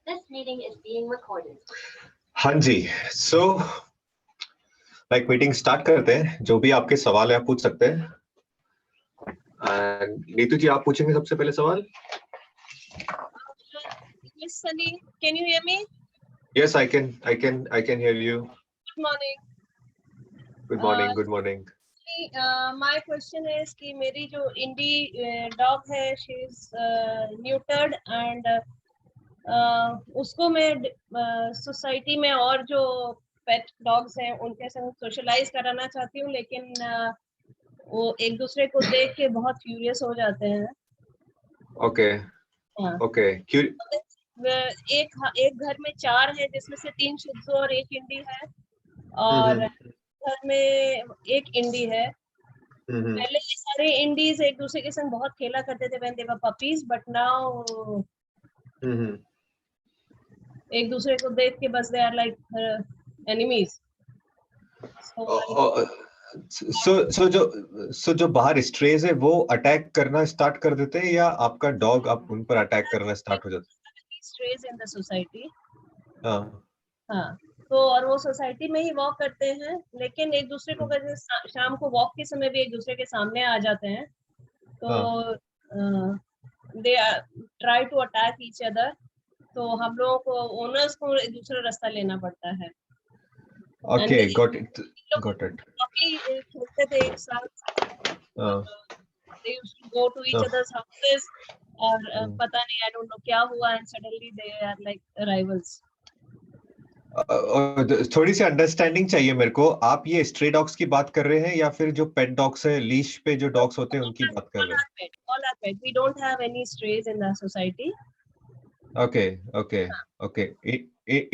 This meeting is being recorded. हाँ जी, सो meeting start करते हैं। जो भी आपके सवाल है आप पूछ सकते हैं। नीतू जी, आप पूछेंगे सबसे पहले सवाल। Yes, Sunny, can you hear me? Yes, I can hear you. Good morning. Good morning. Good morning. My question is कि मेरी जो इंडी डॉग है, she is neutered and उसको मैं सोसाइटी में और जो पेट डॉग्स हैं उनके संग सोशलाइज कराना चाहती हूँ, लेकिन वो एक दूसरे को देख के बहुत फ्यूरियस हो जाते हैं। Okay. हाँ। Okay. एक घर में 4 है, जिसमें से 3 शित्ज़ू और 1 इंडी है, और घर में 1 इंडी है। पहले ये सारे इंडीज एक दूसरे के संग बहुत खेला करते थे when they were puppies, but now एक दूसरे को देख के बस they are like enemies. So जो बाहर स्ट्रेज है वो अटैक करना स्टार्ट कर देते हैं, या आपका डॉग आप उन पर अटैक करना स्टार्ट हो जाता है? Esterase in the society. हाँ। तो और वो सोसाइटी में ही वॉक करते हैं, लेकिन एक दूसरे को शाम को वॉक के समय भी एक दूसरे के सामने आ जाते हैं, तो they try to attack each other. तो हम लोगों को ओनर्स को एक दूसरा रास्ता लेना पड़ता है। Okay, got it. काफी खेलते थे एक साथ। They used to go to each other's houses, और पता नहीं, I don't know क्या हुआ, and suddenly they are like rivals. थोड़ी सी अंडरस्टैंडिंग चाहिए मेरे को। आप ये स्ट्रे डॉग्स की बात कर रहे हैं या फिर जो पेट डॉग्स है, लीश पे जो डॉग्स होते हैं उनकी बात कर रहे हैं? All are pet. We don't have any strays in the society. Okay.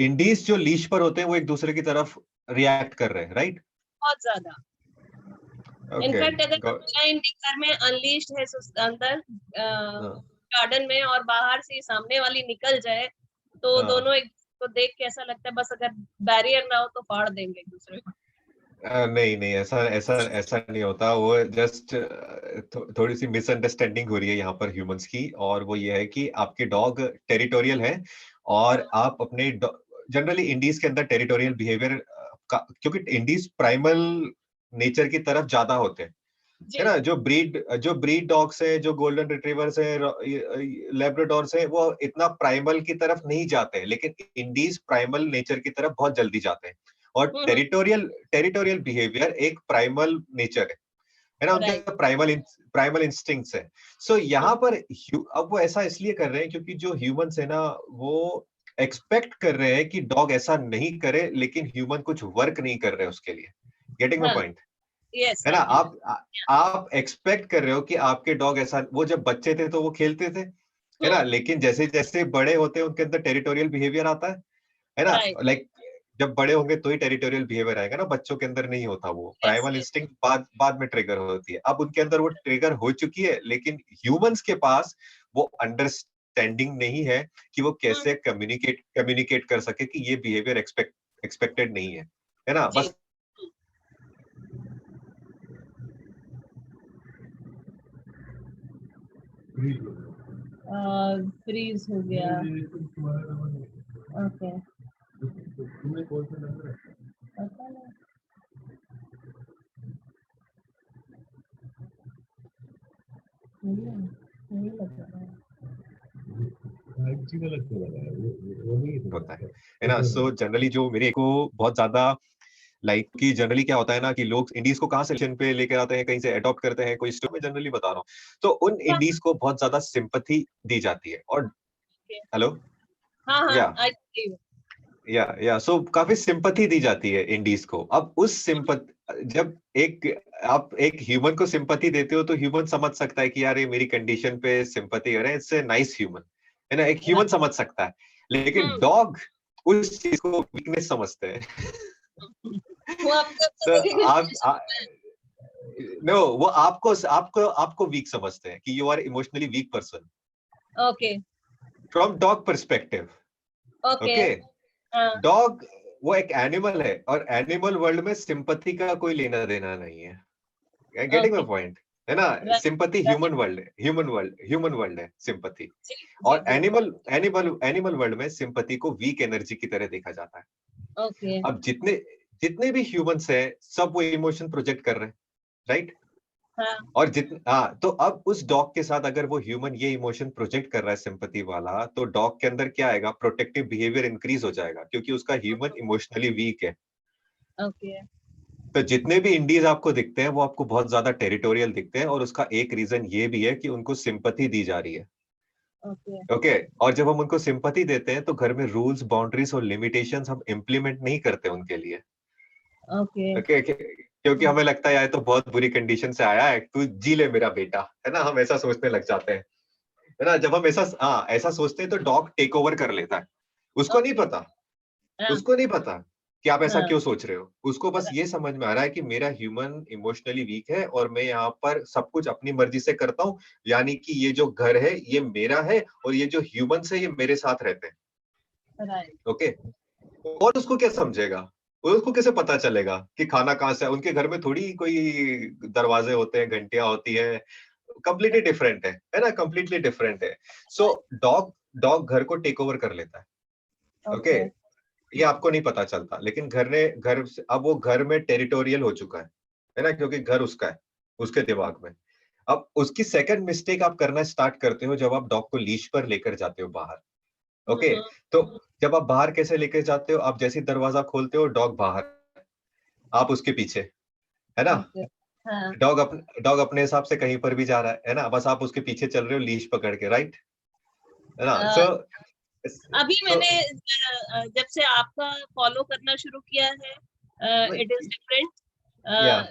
Indies जो लीश पर होते हैं वो एक दूसरे की तरफ रिएक्ट कर रहे हैं, राइट? बहुत ज्यादा। इनफैक्ट अगर इंडी घर में अनलीश्ड है अंदर गार्डन में, और बाहर से नहीं वाली निकल जाए, तो दोनों एक को देख के ऐसा लगता है बस अगर बैरियर ना हो तो फाड़ देंगे एक दूसरे को। नहीं, ऐसा नहीं होता। वो जस्ट थोड़ी सी मिसअंडरस्टैंडिंग हो रही है यहाँ पर ह्यूमंस की, और वो ये है कि आपके डॉग टेरिटोरियल है, और आप अपने जनरली इंडीज के अंदर टेरिटोरियल बिहेवियर क्योंकि इंडीज प्राइमल नेचर की तरफ ज्यादा होते हैं, है ना? जो ब्रीड डॉग्स है, जो गोल्डन रिट्रीवर्स है, लैब्राडोर्स है, वो इतना प्राइमल की तरफ नहीं जाते हैं, लेकिन इंडीज प्राइमल नेचर की तरफ बहुत जल्दी जाते हैं। और टेरिटोरियल बिहेवियर एक प्राइमल नेचर है ना? उनके प्राइमल इंस्टिंक्ट्स है। सो यहाँ पर अब वो ऐसा इसलिए कर रहे हैं क्योंकि जो ह्यूमंस है ना, वो एक्सपेक्ट कर रहे हैं कि डॉग ऐसा नहीं करे, लेकिन ह्यूमन कुछ वर्क नहीं कर रहे उसके लिए। Getting my point? है ना? आप एक्सपेक्ट कर रहे हो कि आपके डॉग ऐसा, वो जब बच्चे थे तो वो खेलते थे, है ना? लेकिन जैसे जैसे बड़े होते हैं उनके अंदर टेरिटोरियल बिहेवियर आता है ना? लाइक जब बड़े होंगे तो ही टेरिटोरियल बिहेवियर आएगा ना, बच्चों के अंदर नहीं होता। वो प्राइमल इंस्टिंक्ट बाद में ट्रिगर होती है। अब उनके अंदर वो ट्रिगर हो चुकी है, लेकिन ह्यूमंस के पास वो अंडरस्टैंडिंग नहीं है कि वो कैसे कम्युनिकेट कर सके कि ये बिहेवियर एक्सपेक्टेड नहीं है ना? बस फ्रीज हो गया। ओके, होता है ना? सो जनरली जो मेरे को बहुत ज्यादा लाइक कि जनरली क्या होता है ना कि लोग इंडीज को कहाँ से पे लेकर आते हैं, कहीं से अडॉप्ट करते हैं, कोई स्टोर में, जनरली बता रहा हूँ, तो उन इंडीज को बहुत ज्यादा सिंपैथी दी जाती है। और हेलो, या सो काफी सिंपैथी दी जाती है इंडीज को। अब उस सिंपैथी, जब आप एक ह्यूमन को सिंपैथी देते हो तो ह्यूमन समझ सकता है कि यार ये मेरी कंडीशन पे सिंपैथी कर रहे हैं, इट्स ए नाइस ह्यूमन, है ना? एक ह्यूमन समझ सकता है, लेकिन डॉग उस चीज को वीकनेस समझते हैं। वो आपको वीक समझते हैं कि you are emotionally weak person. Okay, from dog perspective. Okay, dog वो एक एनिमल है, और एनिमल वर्ल्ड में सिंपैथी का कोई लेना देना नहीं है। Getting my point? है ना? Right. सिंपैथी ह्यूमन वर्ल्ड है, ह्यूमन वर्ल्ड है सिंपैथी। जी, और जी, एनिमल वर्ल्ड में सिंपैथी को वीक एनर्जी की तरह देखा जाता है। ओके, अब जितने जितने भी ह्यूमंस हैं, सब वो इमोशन प्रोजेक्ट कर रहे हैं, राइट? हाँ, और तो अब उस डॉग के साथ अगर वो ह्यूमन ये इमोशन प्रोजेक्ट कर रहा है सिंपैथी वाला, तो डॉग के अंदर क्या आएगा? प्रोटेक्टिव बिहेवियर इंक्रीज हो जाएगा, क्योंकि उसका ह्यूमन इमोशनली वीक है। ओके, तो जितने भी इंडीज आपको दिखते हैं, वो आपको बहुत ज्यादा टेरिटोरियल दिखते हैं, और उसका एक रीजन ये भी है कि उनको सिंपैथी दी जा रही है। ओके, ओके, और जब हम उनको सिंपैथी देते हैं, तो घर में रूल्स, बाउंड्रीज और लिमिटेशंस हम इम्प्लीमेंट नहीं करते उनके लिए। ओके, ओके, क्योंकि हमें लगता है यार, ये तो बहुत बुरी कंडीशन से आया है, तू जी ले मेरा बेटा, है ना? हम ऐसा सोचने लग जाते हैं, है ना? जब हम ऐसा सोचते हैं, तो डॉग टेक ओवर कर लेता है। उसको नहीं ओके, पता, हाँ, उसको नहीं पता कि आप ऐसा हाँ, क्यों सोच रहे हो। उसको बस right, ये समझ में आ रहा है कि मेरा ह्यूमन इमोशनली वीक है, और मैं यहाँ पर सब कुछ अपनी मर्जी से करता हूँ, यानी कि ये जो घर है ये मेरा है, और ये जो ह्यूमंस है ये मेरे साथ रहते हैं। right, ओके, और उसको क्या समझेगा? उसको कैसे पता चलेगा कि खाना कहाँ से है? उनके घर में थोड़ी कोई दरवाजे होते हैं, घंटियां होती है। कंप्लीटली डिफरेंट है ना? कंप्लीटली डिफरेंट है। सो डॉग डॉग घर को टेक ओवर कर लेता है। ओके, ओके, ये आपको नहीं पता चलता, लेकिन अब वो घर में टेरिटोरियल हो चुका है ना? क्योंकि घर उसका है, उसके दिमाग में। अब उसकी सेकंड मिस्टेक आप करना स्टार्ट करते हो, जब आप डॉग को लीश पर लेकर जाते हो बाहर। ओके, तो जब आप बाहर कैसे लेकर जाते हो? आप जैसे ही दरवाजा खोलते हो, डॉग बाहर, आप उसके पीछे, है ना? ओके, हाँ, डॉग अपने हिसाब से कहीं पर भी जा रहा है ना? बस आप उसके पीछे चल रहे हो लीश पकड़ के, राइट? है ना? अ, सो अभी सो मैंने जब से आपका फॉलो करना शुरू किया है, इट इज डिफरेंट। या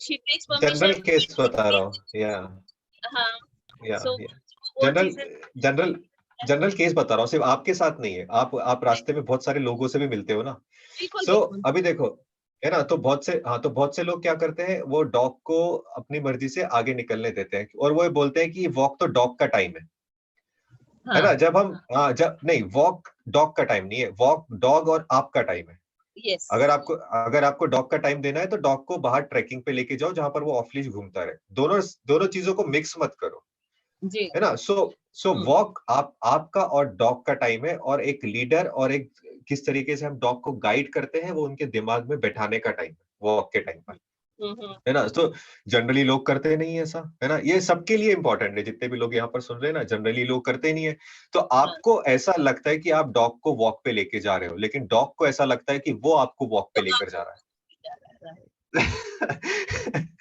she takes general permission, case बता रहा हूँ, या हाँ, या सो या वो जनरल चीजें जनरल जनरल केस बता रहा हूँ, सिर्फ आपके साथ नहीं है। आप नहीं, रास्ते में बहुत सारे लोगों से भी मिलते हो ना। बिल्कुल सो बिल्कुल, अभी देखो, है ना? तो बहुत से लोग क्या करते हैं, वो डॉग को अपनी मर्जी से आगे निकलने देते हैं, और वो ये बोलते हैं कि वॉक तो डॉग का टाइम है हाँ, ना? जब हम जब नहीं, वॉक डॉग का टाइम नहीं है, वॉक डॉग और आपका टाइम है। यस, अगर आपको डॉग का टाइम देना है, तो डॉग को बाहर ट्रैकिंग पे लेके जाओ, जहां पर वो ऑफ लीश घूमता रहे। दोनों दोनों चीजों को मिक्स मत करो, जी, है ना? सो वॉक आपका और डॉग का टाइम है, और एक लीडर और एक किस तरीके से हम डॉग को गाइड करते हैं, वो उनके दिमाग में बैठाने का टाइम है, वॉक के टाइम पर, हम्म, है ना? तो जनरली लोग करते नहीं है ऐसा, है ना? ये सबके लिए इंपॉर्टेंट है, जितने भी लोग यहाँ पर सुन रहे हैं ना, जनरली लोग करते नहीं है। तो हाँ, आपको ऐसा लगता है कि आप डॉग को वॉक पे लेके जा रहे हो, लेकिन डॉग को ऐसा लगता है कि वो आपको वॉक तो पे लेकर जा आपको रहा क्या लग रहा है? है।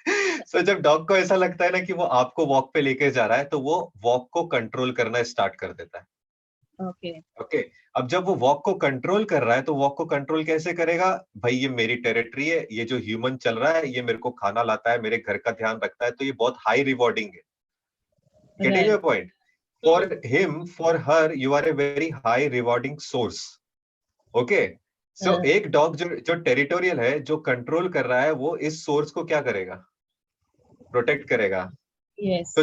सो जब डॉग को ऐसा लगता है ना कि वो आपको वॉक पे लेके जा रहा है, तो वो वॉक को कंट्रोल करना स्टार्ट कर देता है। ओके, ओके, अब जब वो वॉक को कंट्रोल कर रहा है, तो वॉक को कंट्रोल कैसे करेगा? भाई, ये मेरी टेरिटरी है, ये जो ह्यूमन चल रहा है, ये मेरे को खाना लाता है, मेरे घर का ध्यान रखता है, तो ये बहुत हाई रिवॉर्डिंग है। Getting your right, point? For him, for her, you are a very high rewarding source. Okay, so एक डॉग जो जो टेरिटोरियल है, जो कंट्रोल कर रहा है, वो इस सोर्स को क्या करेगा? प्रोटेक्ट करेगा। यस, तो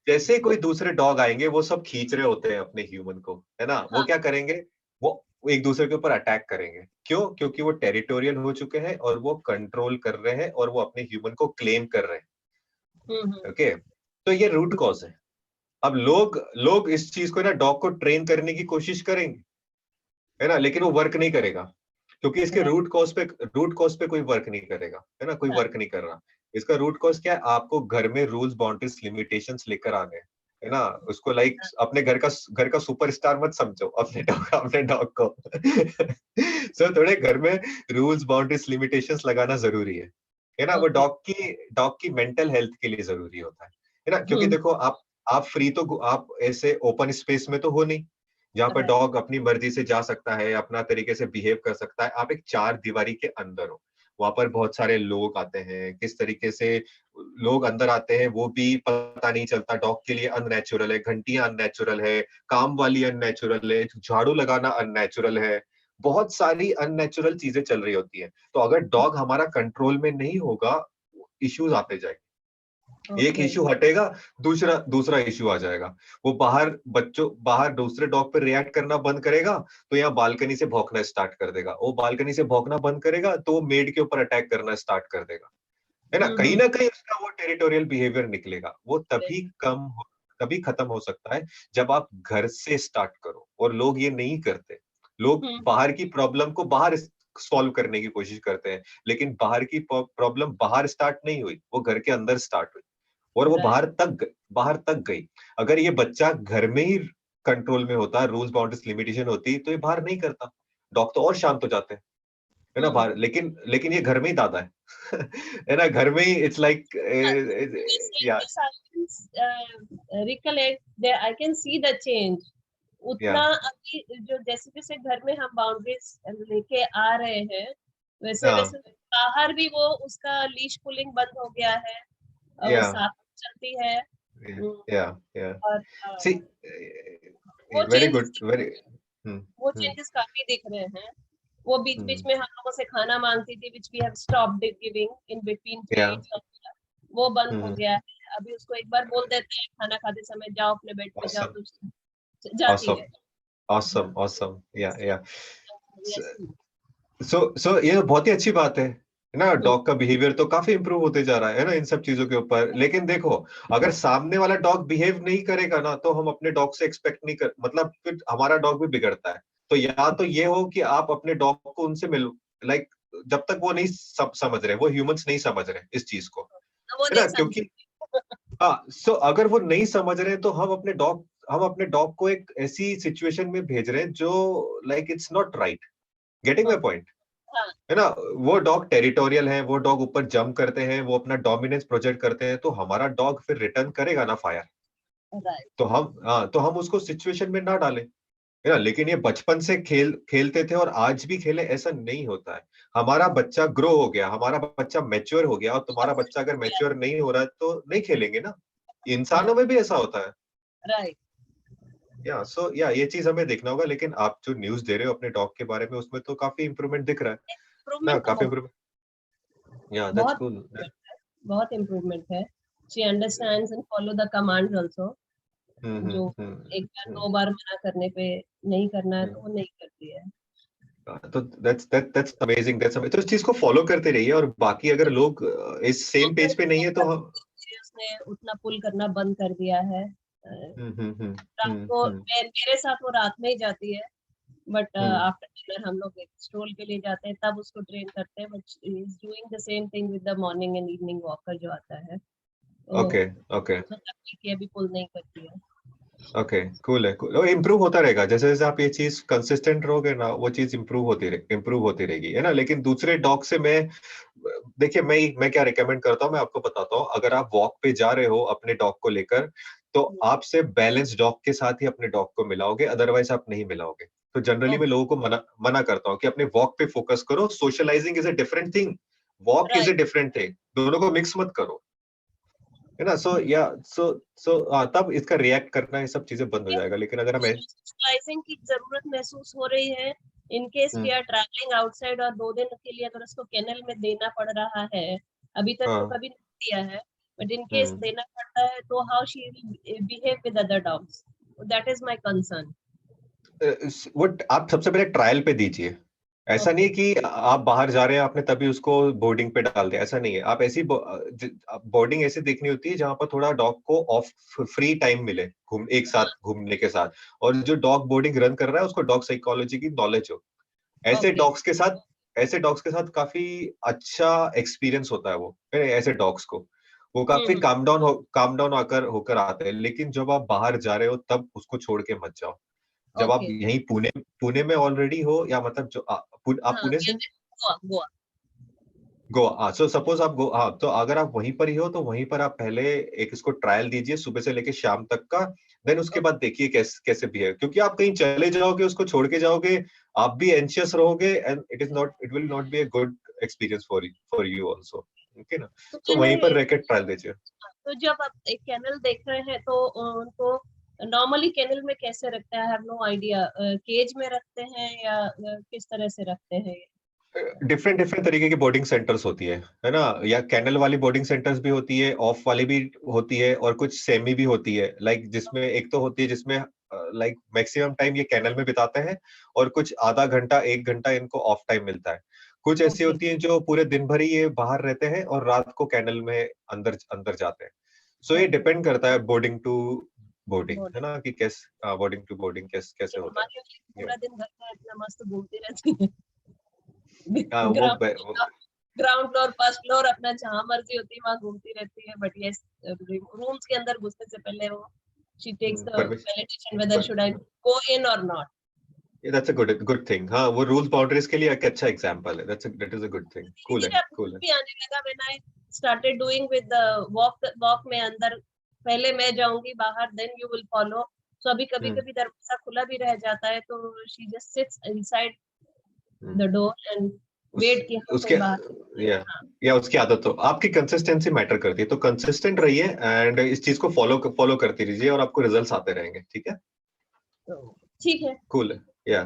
जैसे ही कोई दूसरे डॉग आएंगे, वो सब खींच रहे होते हैं अपने ह्यूमन को, है ना? वो हाँ, क्या करेंगे? वो वो एक दूसरे के ऊपर अटैक करेंगे। क्यों? क्योंकि वो टेरिटोरियल हो चुके हैं, और वो कंट्रोल कर रहे हैं, और वो अपने ह्यूमन को क्लेम कर रहे हम्म, हैं। ओके, तो ये रूट कॉज है। अब लोग लोग इस चीज को ना, डॉग को ट्रेन करने की कोशिश करेंगे, है ना? लेकिन वो वर्क नहीं करेगा, क्योंकि इसके राइट, रूट कॉज पे कोई वर्क नहीं करेगा, है ना? कोई हाँ, वर्क नहीं कर रहा। इसका रूट कॉज क्या है? आपको घर में रूल्स, बाउंड्रीज, लिमिटेशंस लेकर आने हैं, है ना? उसको लाइक हाँ, अपने घर का सुपरस्टार मत समझो अपने डॉग को। सो थोड़े घर में रूल्स, बाउंड्रीज, लिमिटेशंस लगाना जरूरी है ना? वो ओके, डॉग की मेंटल हेल्थ के लिए जरूरी होता है ना? क्योंकि हम्म, देखो, आप फ्री तो आप ऐसे ओपन स्पेस में तो हो नहीं, जहाँ पर राइट, डॉग अपनी मर्जी से जा सकता है, अपना तरीके से बिहेव कर सकता है। आप एक चार दीवारी के अंदर हो, वहां पर बहुत सारे लोग आते हैं, किस तरीके से लोग अंदर आते हैं वो भी पता नहीं चलता। डॉग के लिए अननेचुरल है, घंटियां अननेचुरल है, काम वाली अननेचुरल है, झाड़ू लगाना अननेचुरल है, बहुत सारी अननेचुरल चीजें चल रही होती है। तो अगर डॉग हमारा कंट्रोल में नहीं होगा, इश्यूज आते जाएंगे। एक ओके, इश्यू हटेगा, दूसरा दूसरा इश्यू आ जाएगा। वो बाहर दूसरे डॉग पे रिएक्ट करना बंद करेगा, तो यहाँ बालकनी से भौंकना स्टार्ट कर देगा। वो बालकनी से भौंकना बंद करेगा, तो वो मेड के ऊपर अटैक करना स्टार्ट कर देगा। है ना, कहीं हम्म, ना कहीं उसका वो टेरिटोरियल बिहेवियर निकलेगा। वो हम्म, तभी खत्म हो सकता है जब आप घर से स्टार्ट करो, और लोग ये नहीं करते। लोग हम्म, बाहर की प्रॉब्लम को बाहर सॉल्व करने की कोशिश करते हैं, लेकिन बाहर की प्रॉब्लम बाहर स्टार्ट नहीं हुई, वो घर के अंदर स्टार्ट हुई, और वो राइट, बाहर तक गई। अगर ये बच्चा घर में ही कंट्रोल में होता, रूल्स बाउंड्रीज लिमिटेशन होती, तो ये बाहर नहीं करता। डॉग तो और शांत हो जाते हैं, है ना, हम्म। बाहर। लेकिन ये घर में ही दादा है। है ना, घर में ही इट्स लाइक या This I can recollect that I can see the change. या उतना अभी जो जैसे जैसे घर में हम बाउंड्रीज लेके आ रहे हैं, वैसे हाँ वैसे बाहर भी वो उसका लीश पुलिंग बंद हो गया है, और वो या साफ चलती है। हम्म, या या और सी वो वेरी चेंजेस गुड वेरी हम्म वो हम्म चेंजेस काफी दिख रहे हैं। वो बीच बीच हम्म में हम लोगों से खाना मांगती थी, which we have stopped giving in between या फीड्स, वो बंद हो हम्म गया है। अभी उसको एक बार बोल देते हैं खाना खाते समय, जाओ अपने बेड पे जाओ, awesome तो जाती awesome है। awesome awesome या यस। सो ये बहुत ही अच्छी बात है ना। डॉग का बिहेवियर तो काफी इंप्रूव होते जा रहा है ना इन सब चीजों के ऊपर। लेकिन देखो, अगर सामने वाला डॉग बिहेव नहीं करेगा ना, तो हम अपने डॉग से एक्सपेक्ट नहीं कर, मतलब फिर हमारा डॉग भी बिगड़ता है। तो या तो ये हो कि आप अपने डॉग को उनसे मिलो, लाइक जब तक वो नहीं समझ रहे, वो ह्यूमंस नहीं समझ रहे इस चीज को, वो है ना, नहीं क्योंकि समझे। हाँ, सो अगर वो नहीं समझ रहे, तो हम अपने डॉग को एक ऐसी सिचुएशन में भेज रहे हैं जो like it's not right. Getting my हाँ, पॉइंट, हाँ, है ना। वो डॉग टेरिटोरियल है, वो डॉग ऊपर जंप करते हैं, वो अपना डोमिनेंस प्रोजेक्ट करते हैं, तो हमारा डॉग फिर रिटर्न करेगा ना फायर। राइट। तो हम उसको सिचुएशन में ना डालें, है ना। लेकिन ये बचपन से खेलते थे और आज भी खेले, ऐसा नहीं होता है। हमारा बच्चा ग्रो हो गया, हमारा बच्चा मैच्योर हो गया, और तुम्हारा बच्चा अगर मैच्योर नहीं हो रहा है तो नहीं खेलेंगे ना। इंसानों में भी ऐसा होता है। राइट। या ये चीज हमें देखना होगा। लेकिन आप जो न्यूज़ दे रहे हो अपने डॉग के बारे में, उसमें तो काफी इंप्रूवमेंट दिख रहा है ना, इम्प्रूवमेंट तो काफी इंप्रूवमेंट। या दैट्स बहुत कूल। बहुत इम्प्रूवमेंट है। She understands and follow the commands also. जो एक बार हम्म, दो बार मना करने पे नहीं करना है हम्म। तो वो नहीं करती है। तो दैट्स अमेजिंग, तो इस चीज को फॉलो करते रहिए। और बाकी अगर लोग इस वो सेम पेज पे नहीं है तो हम उसने उतना पुल करना बंद कर दिया है। रात को हम्म मेरे साथ वो रात में ही जाती है, बट हम्म आफ्टर डिनर हम लोग एक स्ट्रोल के लिए जाते हैं, तब उसको ट्रेन करते हैं। But is doing the same thing with the morning and evening walker जो आता है, तो ओके ओके मतलब कि अभी पुल नहीं करती है। ओके कूल है, कूल। इम्प्रूव होता रहेगा जैसे जैसे आप ये चीज कंसिस्टेंट रहोगे ना, वो चीज इम्प्रूव होती रहेगी, है ना। लेकिन दूसरे डॉग से देखिए, मैं क्या रिकमेंड करता हूँ, मैं आपको बताता हूँ। अगर आप वॉक पे जा रहे हो अपने डॉग को लेकर, तो आप सिर्फ बैलेंस डॉग के साथ ही अपने डॉग को मिलाओगे, अदरवाइज आप नहीं मिलाओगे। तो जनरली मैं लोगों को मना करता हूँ कि अपने वॉक पे फोकस करो। Socialising is a different thing, walk is a right. Different thing, दोनों को मिक्स मत करो, है ना। तब इसका रिएक्ट करना, ये सब चीजें बंद हो जाएगा। लेकिन अगर हमें सोशलाइजिंग की जरूरत महसूस हो रही है, in case we hmm, are travelling outside और 2 दिन के लिए अगर उसको केनल में देना पड़ रहा है, अभी तक तो हाँ कभी नहीं दिया है, बट इन केस हम्म देना पड़ता है तो how she will behave with other dogs, that is my concern. वो आप सबसे पहले ट्रायल पे दीजिए। ऐसा नहीं ओके। है कि आप बाहर जा रहे हैं आपने तभी उसको बोर्डिंग पे डाल दिया, ऐसा नहीं है। आप ऐसी बोर्डिंग ऐसे देखनी होती है जहां पर थोड़ा डॉग को ऑफ फ्री टाइम मिले, एक साथ घूमने के साथ। और जो डॉग बोर्डिंग रन कर रहा है उसको डॉग साइकोलॉजी की नॉलेज हो। ऐसे ओके। डॉग्स के साथ ऐसे डॉग्स के साथ काफी अच्छा एक्सपीरियंस होता है वो, ऐसे डॉग्स को। वो काफी हम्म। काम डाउन आकर होकर आते हैं। लेकिन जब आप बाहर जा रहे हो तब उसको छोड़ के मत जाओ। जब आप ओके। यहीं पुणे पुणे में ऑलरेडी हो, या मतलब आप हाँ, पुणे से गोवा गोवा। गोवा, हाँ, सो सपोज आप गो हाँ, तो अगर आप वहीं पर ही हो तो वहीं पर आप पहले एक इसको ट्रायल दीजिए सुबह से लेके शाम तक का। देन उसके बाद देखिए कैसे भी है, क्योंकि आप कहीं चले जाओगे उसको छोड़ के जाओगे, आप भी एंशियस रहोगे, and it will not be a good experience for you also. Okay ना। तो तो वहीं पर मैंने रह के ट्रायल दीजिए। तो जब आप एक कैनल देख रहे हैं तो उनको नॉर्मली कैनल में कैसे रखते हैं? I have no idea, cage में रखते हैं या किस तरह से रखते हैं? डिफरेंट डिफरेंट तरीके की बोर्डिंग सेंटर्स होती है ना। या कैनल वाली बोर्डिंग सेंटर्स भी होती है, ऑफ वाली भी होती है, और कुछ सेमी भी होती है। लाइक जिसमें एक तो होती है जिसमें लाइक मैक्सिमम टाइम ये कैनल में बिताते हैं, और कुछ आधा घंटा 1 घंटा इनको ऑफ टाइम मिलता है। कुछ ऐसी Okay. होती हैं जो पूरे दिन भर ही ये बाहर रहते हैं और रात को कैनल में अंदर अंदर जाते हैं। सो ये Okay. डिपेंड करता है बोर्डिंग टू बोर्डिंग, है Boarding. ना, कि कैसे बोर्डिंग टू बोर्डिंग कैसे होता हमारी है। पूरा दिन घर में इतना मस्त घूमती रहती है। हाँ, ग्राउंड फ्लोर, फर्स्ट फ्लोर, अपना जहाँ मर्जी होती है वहाँ घूमती रहती है। बट यस, रूम्स के अंदर घुसने से पहले वो she takes the validation whether should I go in or not. That's a good thing. हाँ, वो रूल्स बाउंड्रीज के लिए एक अच्छा एग्जांपल है. That is a good thing. Cool है. भी आने लगा when I started doing with the walk में अंदर पहले मैं जाऊंगी बाहर, then you will follow. So अभी कभी दरवाजा खुला भी रह जाता है तो she just sits inside the door and wait कि उसके या उसकी आदत हो, आपकी कंसिस्टेंसी मैटर करती है, तो कंसिस्टेंट रहिए एंड इस चीज को फॉलो करते रहिए और आपको रिजल्ट्स आते रहेंगे. ठीक है. कूल है. या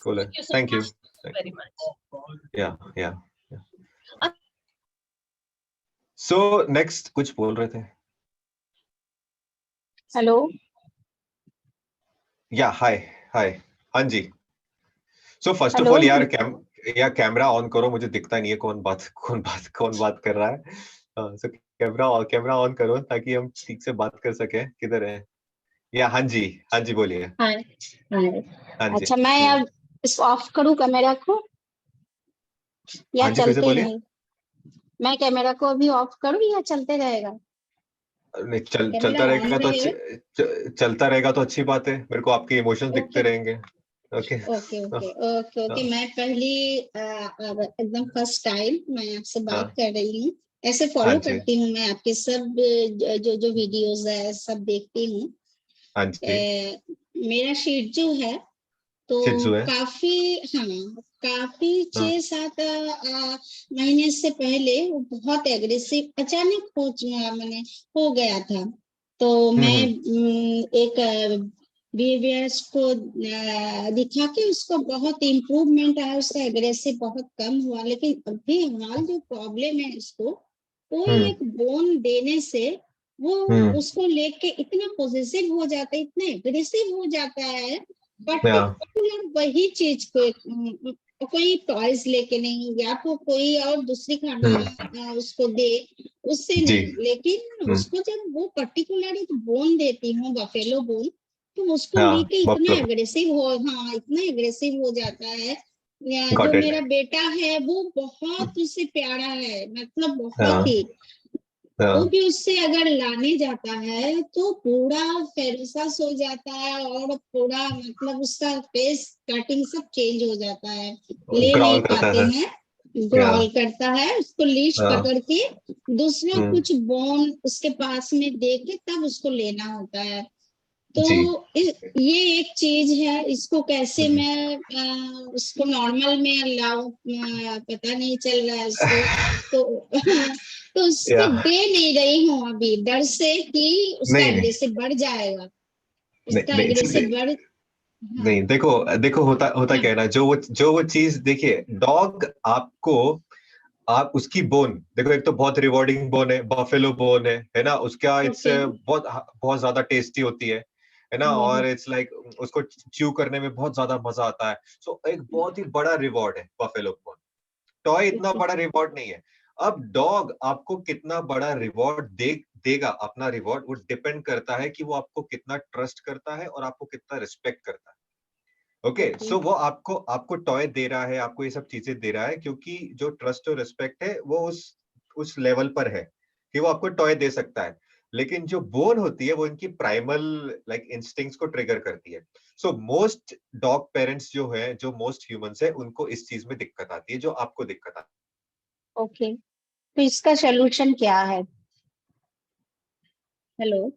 कूल है. Thank you very much. या सो नेक्स्ट कुछ बोल रहे थे. हेलो. या हाय. हाँ जी. सो फर्स्ट ऑफ ऑल यार कैमरा ऑन करो, मुझे दिखता नहीं है कौन बात कर रहा है. सो कैमरा ऑन करो ताकि हम ठीक से बात कर सके. किधर है? या हाँ जी बोलिए. हाय. अच्छा, मैं हम्म. अब इसको ऑफ करूँ कैमरा को या हाँ जी, कैसे चलते बोलिए? रहे? मैं कैमरा को अभी ऑफ करूँ या चलते रहेगा? नहीं, कैमरा चलता ऑन रहेगा तो रहेगा? चलता रहेगा तो अच्छी बात है. मेरे को आपके इमोशंस दिखते रहेंगे. ओके. ओके. मैं पहली एकदम फर्स्ट टाइम मैं आपसे बात कर रही हूँ. ऐसे हाँ फॉलो जी. करती हूँ मैं आपके सब जो वीडियोस है सब देखती हूँ. हाँ जी. मेरा शीट जो है तो शिजू है. काफी 6-7 महीने से पहले वो बहुत एग्रेसिव अचानक हो गया था. तो मैं एक बिहेवियर्स को दिखा के उसको बहुत इम्प्रूवमेंट आया, उसका एग्रेसिव बहुत कम हुआ. लेकिन अभी हाल जो प्रॉब्लम है इसको, कोई एक बोन देने से वो उसको लेके इतना पॉजिटिव हो जाता है, इतना एग्रेसिव हो जाता है. पर्टिकुलर वही चीज को कोई टॉयज लेके नहीं, या तो कोई और दूसरी खाना उसको दे, उससे नहीं. लेकिन उसको जब वो पर्टिकुलर एक बोन देती हूँ, बफेलो बोन, तो उसको लेके इतना एग्रेसिव हो जाता है. जो मेरा बेटा है वो बहुत उससे प्यारा है, मतलब बहुत ही. वो भी उससे अगर लाने जाता है तो पूरा फेरसास हो जाता है और पूरा मतलब उसका फेस कटिंग सब चेंज हो जाता है. ले नहीं पाते हैं, ग्रॉल करता है. उसको लीश पकड़ के दूसरा कुछ बोन उसके पास में दे के तब उसको लेना होता है. तो ये एक चीज है. इसको कैसे मैं उसको नॉर्मल में लाऊं, पता नहीं चल रहा है उसको. तो उसको दे नहीं रही हूँ अभी, डर से कि उसका एग्रेसिव बढ़ जाएगा. नहीं, देखो होता क्या है ना, जो वो चीज देखिए, डॉग आपको आप उसकी बोन देखो, एक तो बहुत रिवॉर्डिंग बोन है, बफेलो बोन है ना. उसका इट्स बहुत ज्यादा टेस्टी होती है ना. और इट्स लाइक उसको च्यू करने में बहुत ज्यादा मजा आता है. सो एक बहुत ही बड़ा रिवॉर्ड है बफेलो बोन. टॉय इतना बड़ा रिवॉर्ड नहीं है. अब डॉग आपको कितना बड़ा रिवॉर्ड देगा, अपना रिवॉर्ड वो डिपेंड करता है कि वो आपको कितना ट्रस्ट करता है और आपको कितना रिस्पेक्ट करता है. ओके. सो वो आपको टॉय दे रहा है, आपको ये सब चीजें दे रहा है क्योंकि जो ट्रस्ट और रिस्पेक्ट है वो उस लेवल पर है कि वो आपको टॉय दे सकता है. लेकिन जो बोन होती है वो इनकी प्राइमल लाइक इंस्टिंक्ट्स को ट्रिगर करती है. सो मोस्ट डॉग पेरेंट्स जो है, जो मोस्ट ह्यूमंस है, उनको इस चीज में दिक्कत आती है जो आपको दिक्कत आती है. ओके. तो इसका सलूशन क्या है? हेलो.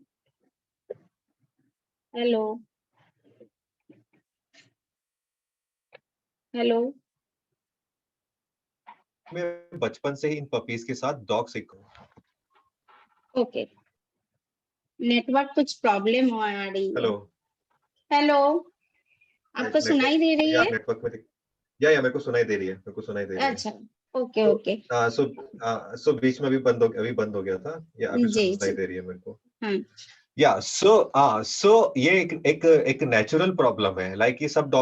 मैं बचपन से ही इन पपीज के साथ डॉग सीखूं. ओके. नेटवर्क कुछ प्रॉब्लम आ रही है. हेलो. आपको सुनाई दे रही है? नेटवर्क में या मेरे को सुनाई दे रही है. अच्छा. ओके. सो बीच में अभी बंद हो गया था. या अभी सुनाई दे रही है मेरे को. या सो ये एक नेचुरल प्रॉब्लम है. लाइक ये सब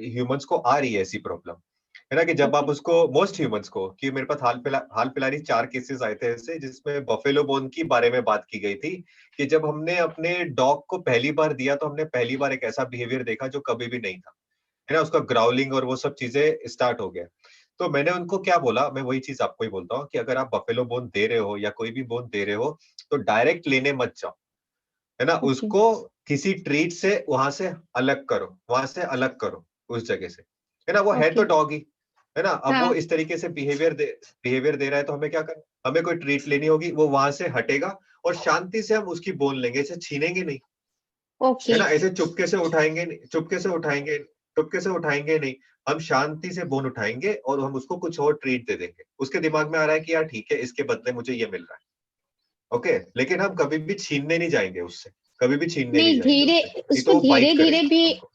ह्यूमंस को आ रही है ऐसी प्रॉब्लम, है ना, कि जब आप Okay. उसको मोस्ट ह्यूमंस को, कि मेरे पास हाल फिलहाल ही 4 केसेस आए थे ऐसे जिसमें बफेलो बोन की बारे में बात की गई थी, कि जब हमने अपने डॉग को पहली बार दिया तो हमने पहली बार एक ऐसा बिहेवियर देखा जो कभी भी नहीं था, है ना, उसका ग्राउलिंग और वो सब चीजें स्टार्ट हो गया। तो मैंने उनको क्या बोला, मैं वही चीज आपको ही बोलता हूँ कि अगर आप बफेलो बोन दे रहे हो या कोई भी बोन दे रहे हो तो डायरेक्ट लेने मत जाओ, है ना, Okay. उसको किसी ट्रीट से वहां से अलग करो, वहां से अलग करो उस जगह से, है ना, वो है तो Okay. डॉग ही, है ना, अब वो हाँ. इस तरीके से बिहेवियर दे रहा है तो हमें क्या करना, हमें कोई ट्रीट लेनी होगी, वो वहां से हटेगा और शांति से हम उसकी बोन लेंगे, इसे छीनेंगे नहीं, है Okay. ना, ऐसे चुपके से उठाएंगे नहीं, चुपके से उठाएंगे नहीं, हम शांति से बोन उठाएंगे और हम उसको कुछ और ट्रीट दे देंगे, उसके दिमाग में आ रहा है कि यार ठीक है, इसके बदले मुझे ये मिल रहा है, ओके, लेकिन हम कभी भी छीनने नहीं जाएंगे उससे, कभी भी छीनने नहीं नहीं, जाएंगे धीरे उससे, नहीं उसको तो वो धीरे बाइट धीरे करेगा भी, हमको।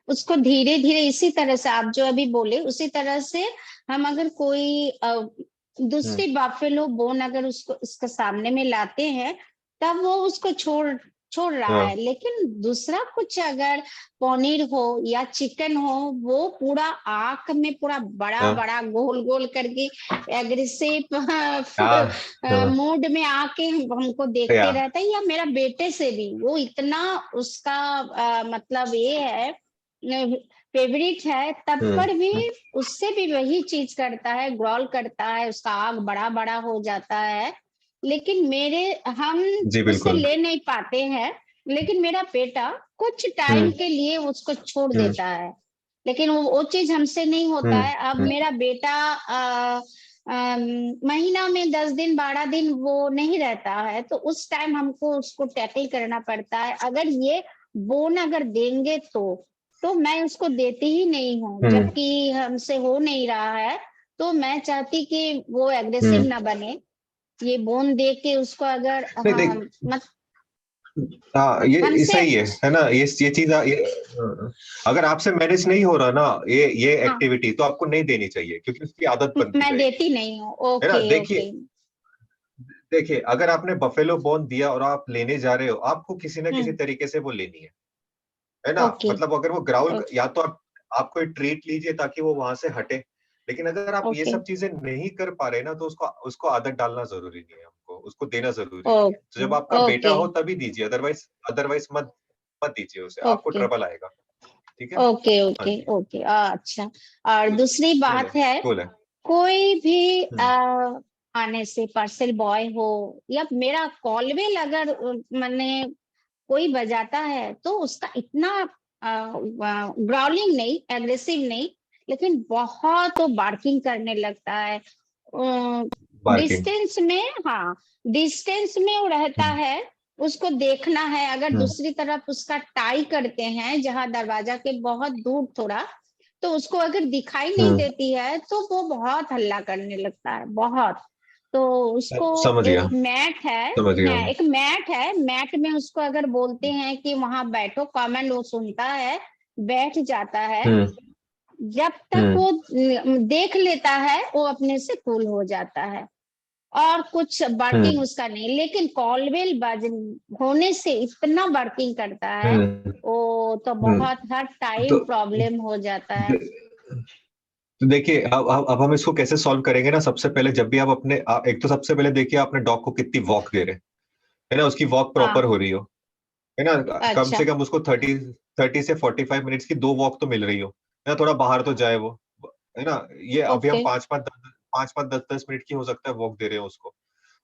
उसको धीरे धीरे इसी तरह से आप जो अभी बोले उसी तरह से हम अगर कोई हम्म दूसरी बाफेलो बोन अगर उसको उसके सामने में लाते हैं तब वो उसको छोड़ छोड़ रहा हाँ है, लेकिन दूसरा कुछ अगर पनीर हो या चिकन हो, वो पूरा आंख में पूरा बड़ा हाँ बड़ा गोल गोल करके एग्रेसिव हाँ हाँ, मूड में आके हमको या देखते रहता है, या मेरा बेटे से भी वो इतना उसका मतलब ये है फेवरेट है, तब पर भी हम्म, उससे भी वही चीज करता है, ग्रॉल करता है, उसका आग बड़ा बड़ा हो जाता है। लेकिन मेरे हम जी उससे बिल्कुल, ले नहीं पाते हैं, लेकिन मेरा बेटा कुछ टाइम हम्म के लिए उसको छोड़ हम्म देता है, लेकिन वो चीज हमसे नहीं होता है। अब हम्म, मेरा बेटा महीना में 10 दिन 12 दिन वो नहीं रहता है, तो उस टाइम हमको उसको टैकल करना पड़ता है। अगर ये बोन अगर देंगे तो मैं उसको देती ही नहीं हूँ, हम्म जबकि हमसे हो नहीं रहा है। तो मैं चाहती कि वो एग्रेसिव हम्म, ना बने, ये बोन दे के उसको अगर नहीं हाँ देख, मत हाँ ये हमसे सही है ना, ये चीज अगर आपसे मैनेज नहीं हो रहा ना ये हाँ एक्टिविटी, तो आपको नहीं देनी चाहिए क्योंकि उसकी आदत बनती मैं जाएगी, देती नहीं हूँ। है ना, ओके ओके। देखिए देखिए, अगर आपने बफेलो बोन दिया और आप लेने जा रहे हो, आपको किसी ना किसी हम्म। तरीके से वो लेनी है ना, ओके मतलब अगर वो ग्राउल, ओके या तो आप कोई ट्रीट लीजिए ताकि वो वहां से हटे, लेकिन अगर आप ये ओके सब चीजें नहीं कर पा रहे ना, तो उसको उसको आदत डालना जरूरी नहीं है, हमको उसको देना जरूरी नहीं है, तो ओके जब आपका बेटा ओके हो तभी दीजिए, अदरवाइज अदरवाइज मत मत दीजिए उसे, आपको ओके ट्रबल आएगा, ठीक है। ओके हाँ ओके जी, ओके। अच्छा, और तो दूसरी नहीं नहीं बात है, कूल है। कोई भी हम्म आने से पार्सल बॉय हो या मेरा कॉलवेल अगर मैंने कोई बजाता है तो उसका इतना ग्राउलिंग नहीं, एग्रेसिव नहीं, लेकिन बहुत वो बार्किंग करने लगता है। बार्किंग, डिस्टेंस में, हाँ डिस्टेंस में वो रहता है, उसको देखना है। अगर हम्म दूसरी तरफ उसका टाई करते हैं जहां दरवाजा के बहुत दूर थोड़ा, तो उसको अगर दिखाई नहीं हम्म, देती है तो वो बहुत हल्ला करने लगता है, बहुत। तो उसको समझ एक गया, मैट है, समझ गया। हाँ एक मैट है, मैट में उसको अगर बोलते हैं कि वहां बैठो, कमेंट वो सुनता है, बैठ जाता है। हम्म जब तक हम्म वो देख लेता है वो अपने से कूल हो जाता है, और कुछ हम्म बार्किंग उसका नहीं। लेकिन कॉलवेल बाज होने से इतना बार्किंग करता है, हम्म वो तो हम्म, बहुत हर टाइम तो प्रॉब्लम हो जाता है। तो देखिए, अब हम इसको कैसे सॉल्व करेंगे ना, सबसे पहले जब भी आप एक तो सबसे पहले देखिए आपने डॉग को कितनी वॉक दे रहे हैं, है ना, उसकी वॉक प्रॉपर हाँ। हो रही हो, है ना, कम अच्छा। से कम उसको 30 से 45 मिनट्स की 2 वॉक तो मिल रही हो, है ना, थोड़ा बाहर तो जाए वो, है ना, ये अभी हम ओके पाँच पाँच 10 10 मिनट की हो सकता है वॉक दे रहे हो उसको,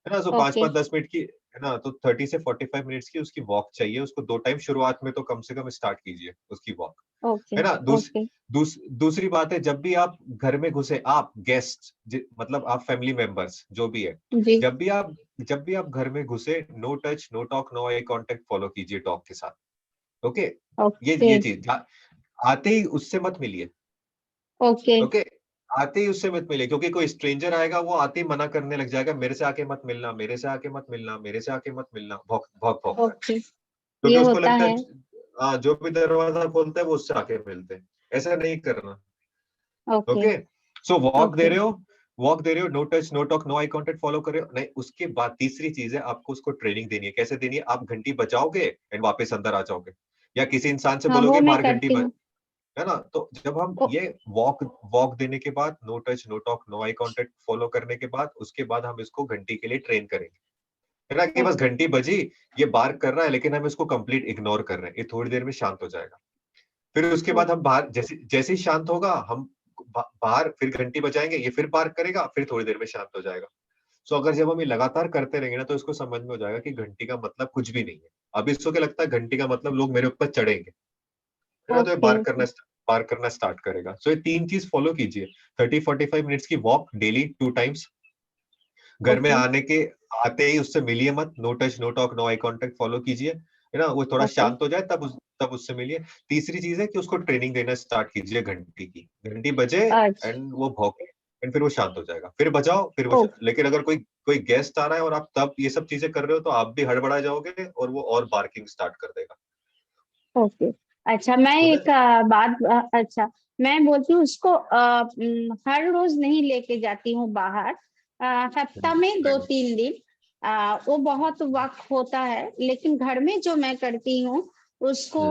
है ना, तो पाँच ओके पाँच 10 मिनट की, है ना, तो 30 से 45 मिनट्स की उसकी वॉक चाहिए उसको, 2 टाइम शुरुआत में तो कम से कम स्टार्ट कीजिए उसकी वॉक, ओके है ना। ओके। दूसरी बात है, जब भी आप घर में घुसे, आप गेस्ट, मतलब आप फैमिली मेंबर्स जो भी है, जी। जब भी आप जब भी आप घर में घुसे, no touch no talk no eye contact follow कीजिए डॉग के साथ, ओके, ओके ये चीज आते ही उससे मत मिलिए, ओके ओके, आते ही उससे मत मिलिए, क्योंकि कोई स्ट्रेंजर आएगा वो आते ही मना करने लग जाएगा, मेरे से आके मत मिलना, मेरे से आके मत मिलना, मेरे से आके मत मिलना, भौंक भौंक भौंक कर, ओके। ये क्योंकि उसको होता लगता है है। जो भी दरवाजा खोलता है वो उससे आके मिलते हैं, ऐसा नहीं करना, okay okay. So okay walk दे रहे हो, no touch no talk no eye contact follow कर रहे हो, नहीं, उसके बाद तीसरी चीज है, आपको उसको ट्रेनिंग देनी है, कैसे देनी है, आप घंटी बजाओगे एंड वापस अंदर आ जाओगे, या किसी इंसान से हाँ वो बोलोगे मैं बाहर घंटी करती हूँ। है ना। तो जब हम ये वॉक देने के बाद, no touch no talk no eye contact follow करने के बाद, उसके बाद हम इसको घंटी के लिए ट्रेन करेंगे, है ना, कि बस घंटी बजी, ये बार्क कर रहा है लेकिन हम इसको कंप्लीट इग्नोर कर रहे हैं, ये थोड़ी देर में शांत हो जाएगा। फिर उसके बाद हम बाहर, जैसे जैसे ही शांत होगा हम बाहर फिर घंटी बजाएंगे, ये फिर बार्क करेगा, फिर थोड़ी देर में शांत हो जाएगा। सो अगर जब हम ये लगातार करते रहेंगे ना, तो इसको समझ में हो जाएगा कि घंटी का मतलब कुछ भी नहीं है। अभी इसको क्या लगता है, घंटी का मतलब लोग मेरे ऊपर चढ़ेंगे, है ना, तो ये बार करना स्टार्ट करेगा। सो ये 3 चीज फॉलो कीजिए, 30-45 मिनट्स की वॉक डेली 2 टाइम्स। घर में आते ही उससे मिलिए मत, no touch no talk no eye contact follow कीजिए, है ना, वो थोड़ा शांत हो जाए तब उससे मिलिए। तीसरी चीज है कि उसको ट्रेनिंग देना स्टार्ट कीजिए घंटी की, घंटी बजे एंड वो भौंके एंड फिर वो शांत हो जाएगा, फिर बजाओ फिर वो लेकिन अगर कोई गेस्ट आ रहा है और आप तब ये सब चीजें कर रहे हो, तो आप भी हड़बड़ा जाओगे और वो और बार्किंग स्टार्ट कर देगा। ओके। अच्छा, मैं एक बात, अच्छा मैं बोलती हूँ उसको हर रोज नहीं लेके जाती हूँ बाहर, हफ्ता में 2-3 दिन, वो बहुत वक्त होता है, लेकिन घर में जो मैं करती हूँ उसको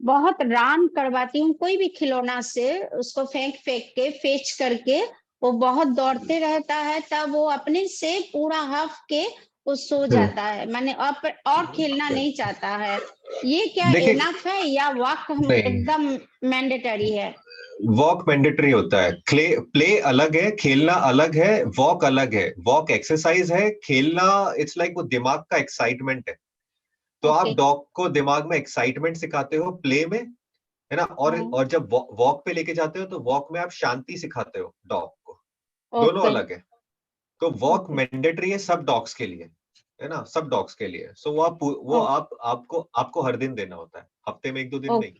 बहुत रान करवाती हूँ, कोई भी खिलौना से उसको फेंक के फेच करके वो बहुत दौड़ते रहता है, तब वो अपने से पूरा हफ के वो सो जाता है, मैंने और खेलना नहीं चाहता है। ये क्या इनफ है या वॉक एकदम मैंडेटरी है? वॉक मैंडेटरी होता है, प्ले अलग है, खेलना अलग है, वॉक अलग है। वॉक एक्सरसाइज है, खेलना इट्स लाइक वो दिमाग का एक्साइटमेंट है। तो आप डॉग को दिमाग में एक्साइटमेंट सिखाते हो प्ले में, है ना, और जब वॉक पे लेके जाते हो तो वॉक में आप शांति सिखाते हो डॉग को, दोनों अलग है। तो वॉक मैंडेटरी है सब डॉग्स के लिए, है ना, सब डॉग्स के लिए। सो वो आपको हर दिन देना होता है, हफ्ते में 1-2 दिन नहीं,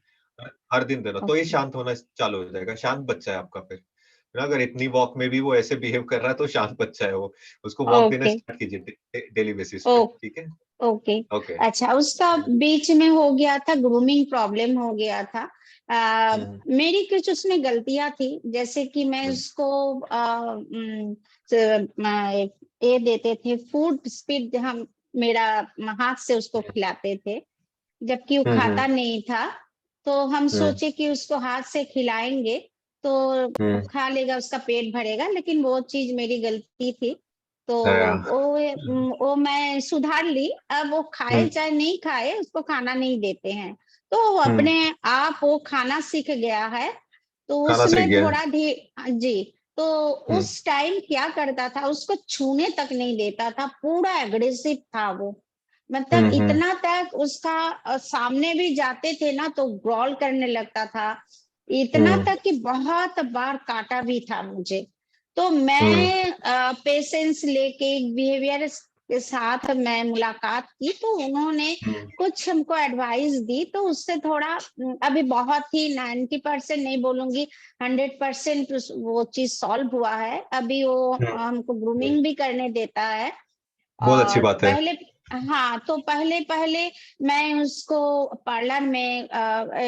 हर दिन देना, तो ये शांत होना चालू हो जाएगा। शांत बच्चा है आपका फिर, है ना, अगर इतनी वॉक में भी वो ऐसे बिहेव कर रहा है तो शांत बच्चा है वो, उसको वॉक देना स्टार्ट कीजिए डेली बेसिस पे, ठीक है। ओके। अच्छा, उसका बीच में हो गया था, ग्रूमिंग प्रॉब्लम हो गया था, मेरी कुछ उसमें गलतियां थी, जैसे कि मैं उसको ये देते थे फूड स्पीड, हम मेरा हाथ से उसको खिलाते थे, जबकि वो खाता नहीं था। तो हम सोचे कि उसको हाथ से खिलाएंगे तो खा लेगा, उसका पेट भरेगा, लेकिन वो चीज मेरी गलती थी। तो वो मैं सुधार ली, अब वो खाए चाहे नहीं खाए उसको खाना नहीं देते हैं, तो वो अपने आप वो खाना सीख गया है। तो उसमें थोड़ा जी, तो उस टाइम क्या करता था, उसको छूने तक नहीं देता था, पूरा एग्रेसिव था वो, मतलब इतना तक उसका सामने भी जाते थे ना तो ग्रॉल करने लगता था, इतना तक कि बहुत बार काटा भी था मुझे। तो मैं पेशेंस लेके बिहेवियर के साथ मैं मुलाकात की, तो उन्होंने कुछ हमको एडवाइस दी, तो उससे थोड़ा अभी बहुत ही 90% नहीं बोलूंगी, 100% वो चीज सॉल्व हुआ है। अभी वो हमको ग्रूमिंग भी करने देता है। बहुत अच्छी और बात है। पहले, हाँ, तो पहले मैं उसको पार्लर में